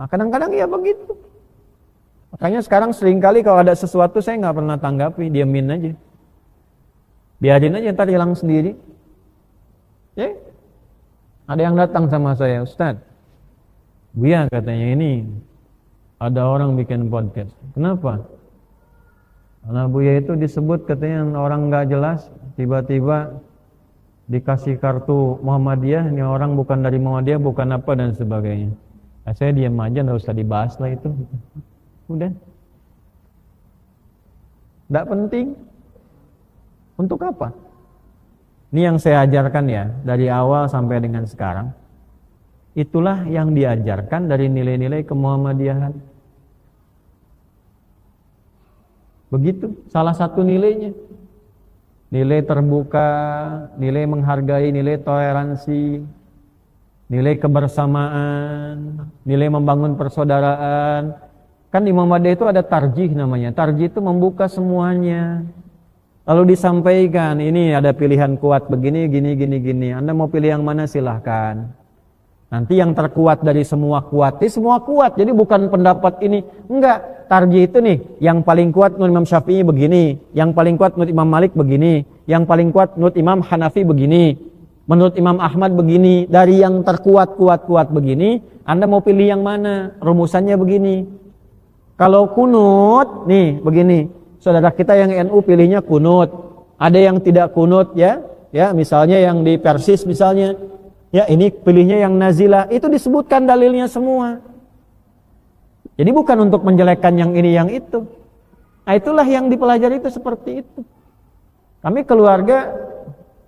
Speaker 1: Nah, kadang-kadang ya begitu. Makanya sekarang seringkali kalau ada sesuatu saya nggak pernah tanggapi, diamin aja. Biarin aja, ntar hilang sendiri. Ya? Ada yang datang sama saya, Ustadz, Buya katanya ini, ada orang bikin podcast. Kenapa? Karena Buya itu disebut katanya orang nggak jelas, tiba-tiba dikasih kartu Muhammadiyah, ini orang bukan dari Muhammadiyah, bukan apa dan sebagainya. Nah, saya diam aja, nggak usah dibahas lah itu. Udah, nggak penting. Untuk apa? Ini yang saya ajarkan ya, dari awal sampai dengan sekarang. Itulah yang diajarkan dari nilai-nilai kemuhammadiyahan. Begitu, salah satu nilainya. Nilai terbuka, nilai menghargai, nilai toleransi, nilai kebersamaan, nilai membangun persaudaraan. Kan di Muhammadiyah itu ada tarjih namanya. Tarjih itu membuka semuanya. Lalu disampaikan, ini ada pilihan kuat begini, gini. Anda mau pilih yang mana silahkan. Nanti yang terkuat dari semua kuat, semua kuat. Jadi bukan pendapat ini, enggak. Tarjih itu nih, yang paling kuat menurut Imam Syafi'i begini, yang paling kuat menurut Imam Malik begini, yang paling kuat menurut Imam Hanafi begini, menurut Imam Ahmad begini. Dari yang terkuat, kuat begini, Anda mau pilih yang mana? Rumusannya begini. Kalau kunut, nih begini. Saudara kita yang NU pilihnya kunut. Ada yang tidak kunut ya, misalnya yang di Persis misalnya. Ya, ini pilihnya yang nazilah. Itu disebutkan dalilnya semua. Jadi bukan untuk menjelekkan yang ini yang itu. Nah, itulah yang dipelajari itu seperti itu. Kami keluarga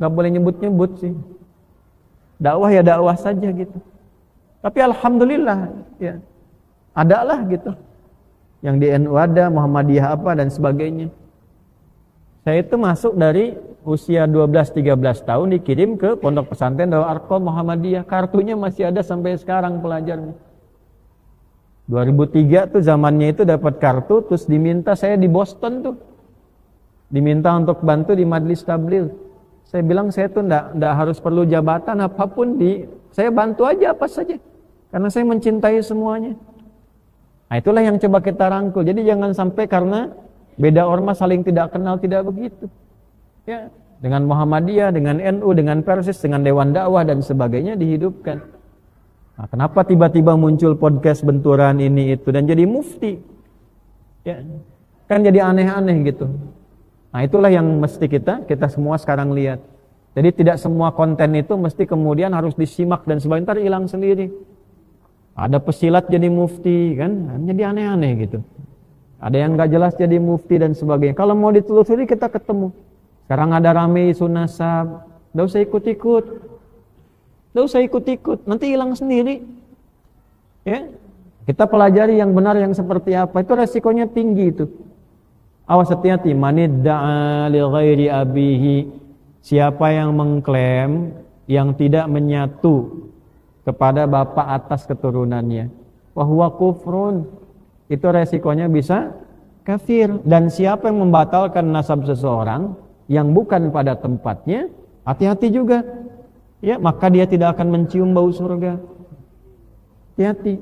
Speaker 1: nggak boleh nyebut-nyebut sih. Dakwah ya dakwah saja gitu. Tapi alhamdulillah ya. Adalah gitu. Yang di NU ada, Muhammadiyah apa dan sebagainya. Saya itu masuk dari usia 12-13 tahun dikirim ke Pondok Pesantren Darul Arqam Muhammadiyah. Kartunya masih ada sampai sekarang pelajarnya. 2003 tuh zamannya itu dapat kartu, terus diminta saya di Boston tuh. Diminta untuk bantu di Majlis Tabligh. Saya bilang saya tuh enggak harus perlu jabatan apapun, saya bantu aja apa saja. Karena saya mencintai semuanya. Nah, itulah yang coba kita rangkul. Jadi jangan sampai karena beda ormas saling tidak kenal, tidak begitu. Ya, dengan Muhammadiyah, dengan NU, dengan Persis, dengan Dewan Dakwah dan sebagainya dihidupkan. Nah, kenapa tiba-tiba muncul podcast benturan ini itu dan jadi mufti? Ya, kan jadi aneh-aneh gitu. Nah, itulah yang mesti kita semua sekarang lihat. Jadi tidak semua konten itu mesti kemudian harus disimak dan sebagainya, ntar hilang sendiri. Ada pesilat jadi mufti kan, jadi aneh-aneh gitu. Ada yang nggak jelas jadi mufti dan sebagainya. Kalau mau ditelusuri kita ketemu. Sekarang ada rame isu nasab, nggak usah ikut-ikut. Nggak usah ikut-ikut, nanti hilang sendiri. Ya, kita pelajari yang benar yang seperti apa. Itu resikonya tinggi itu. Awas hati-hati. Manidda'a li ghairi abihi. Siapa yang mengklaim yang tidak menyatu kepada bapak atas keturunannya, wa huwa kufrun. Itu resikonya bisa kafir. Dan siapa yang membatalkan nasab seseorang yang bukan pada tempatnya, hati-hati juga. Ya, maka dia tidak akan mencium bau surga. Hati-hati.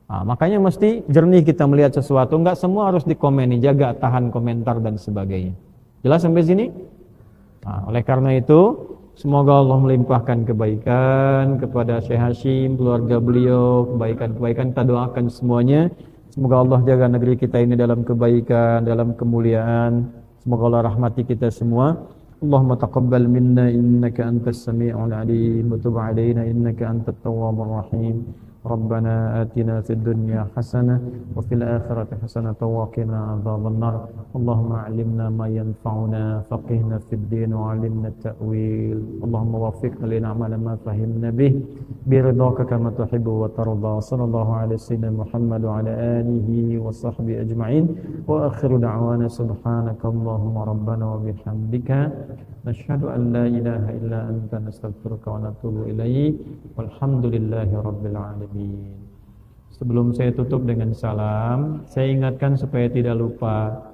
Speaker 1: Nah, makanya mesti jernih kita melihat sesuatu. Enggak semua harus dikomeni, jaga tahan komentar dan sebagainya. Jelas sampai sini? Nah, oleh karena itu, semoga Allah melimpahkan kebaikan kepada Syekh Hashim, keluarga beliau, kebaikan-kebaikan kita doakan semuanya. Semoga Allah jaga negeri kita ini dalam kebaikan, dalam kemuliaan. Semoga Allah rahmati kita semua. Allahumma taqabbal minna innaka antas sami'ul alim wa tub 'alaina innaka antat tawwabur rahim. Rabbana atina fid dunya hasanah wa fil akhirati hasanah wa qina adzabannar. Allahumma 'allimna ma yanfa'una faqihna fid din wa 'allimna at-ta'wil. Allahumma waffiqna li na'mala ma fahimna bih biridhaka kama tuhibbu wa tarda. Sallallahu alaihi sayyidina Muhammad wa ala alihi wa sahbihi ajma'in. Wa akhiru da'wana subhanaka Allahumma rabbana wa bihamdika nashhadu an la ilaha illa anta nastaghfiruka wa natubu ilaik. Walhamdulillahi rabbil alamin. Sebelum saya tutup dengan salam, saya ingatkan supaya tidak lupa,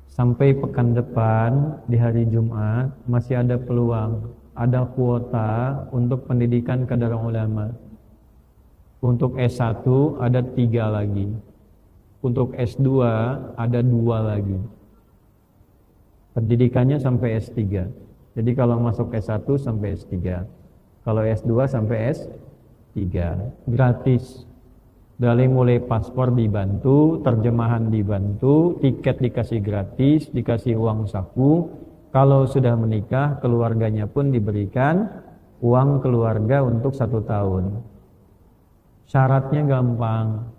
Speaker 1: sampai pekan depan di hari Jumat masih ada peluang, ada kuota untuk pendidikan kader ulama. Untuk S1 ada 3 lagi, untuk S2 ada 2 lagi. Pendidikannya sampai S3. Jadi kalau masuk S1 sampai S3, kalau S2 sampai S3 gratis. Dari mulai paspor dibantu, terjemahan dibantu, tiket dikasih gratis, dikasih uang saku. Kalau sudah menikah, keluarganya pun diberikan uang keluarga untuk 1 tahun. Syaratnya gampang.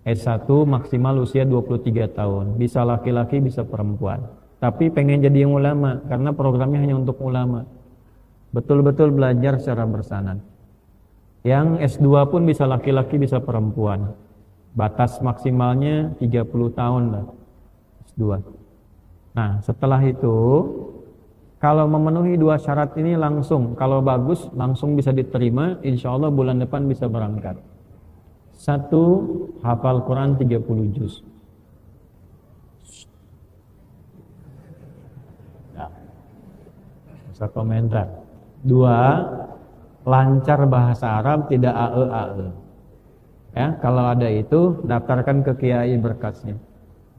Speaker 1: S1 maksimal usia 23 tahun. Bisa laki-laki, bisa perempuan. Tapi pengen jadi ulama, karena programnya hanya untuk ulama. Betul-betul belajar secara bersanad. Yang S2 pun bisa laki-laki, bisa perempuan. Batas maksimalnya 30 tahun lah S2. Nah, setelah itu kalau memenuhi 2 syarat ini langsung, kalau bagus langsung bisa diterima, insya Allah bulan depan bisa berangkat. 1, hafal Quran 30 juz. Bisa komentar. 2, lancar bahasa Arab, tidak ae. Ya, kalau ada itu daftarkan ke Kiai Berkasnya.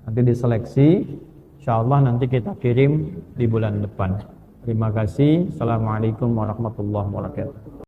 Speaker 1: Nanti diseleksi, insyaallah nanti kita kirim di bulan depan. Terima kasih. Assalamualaikum warahmatullahi wabarakatuh.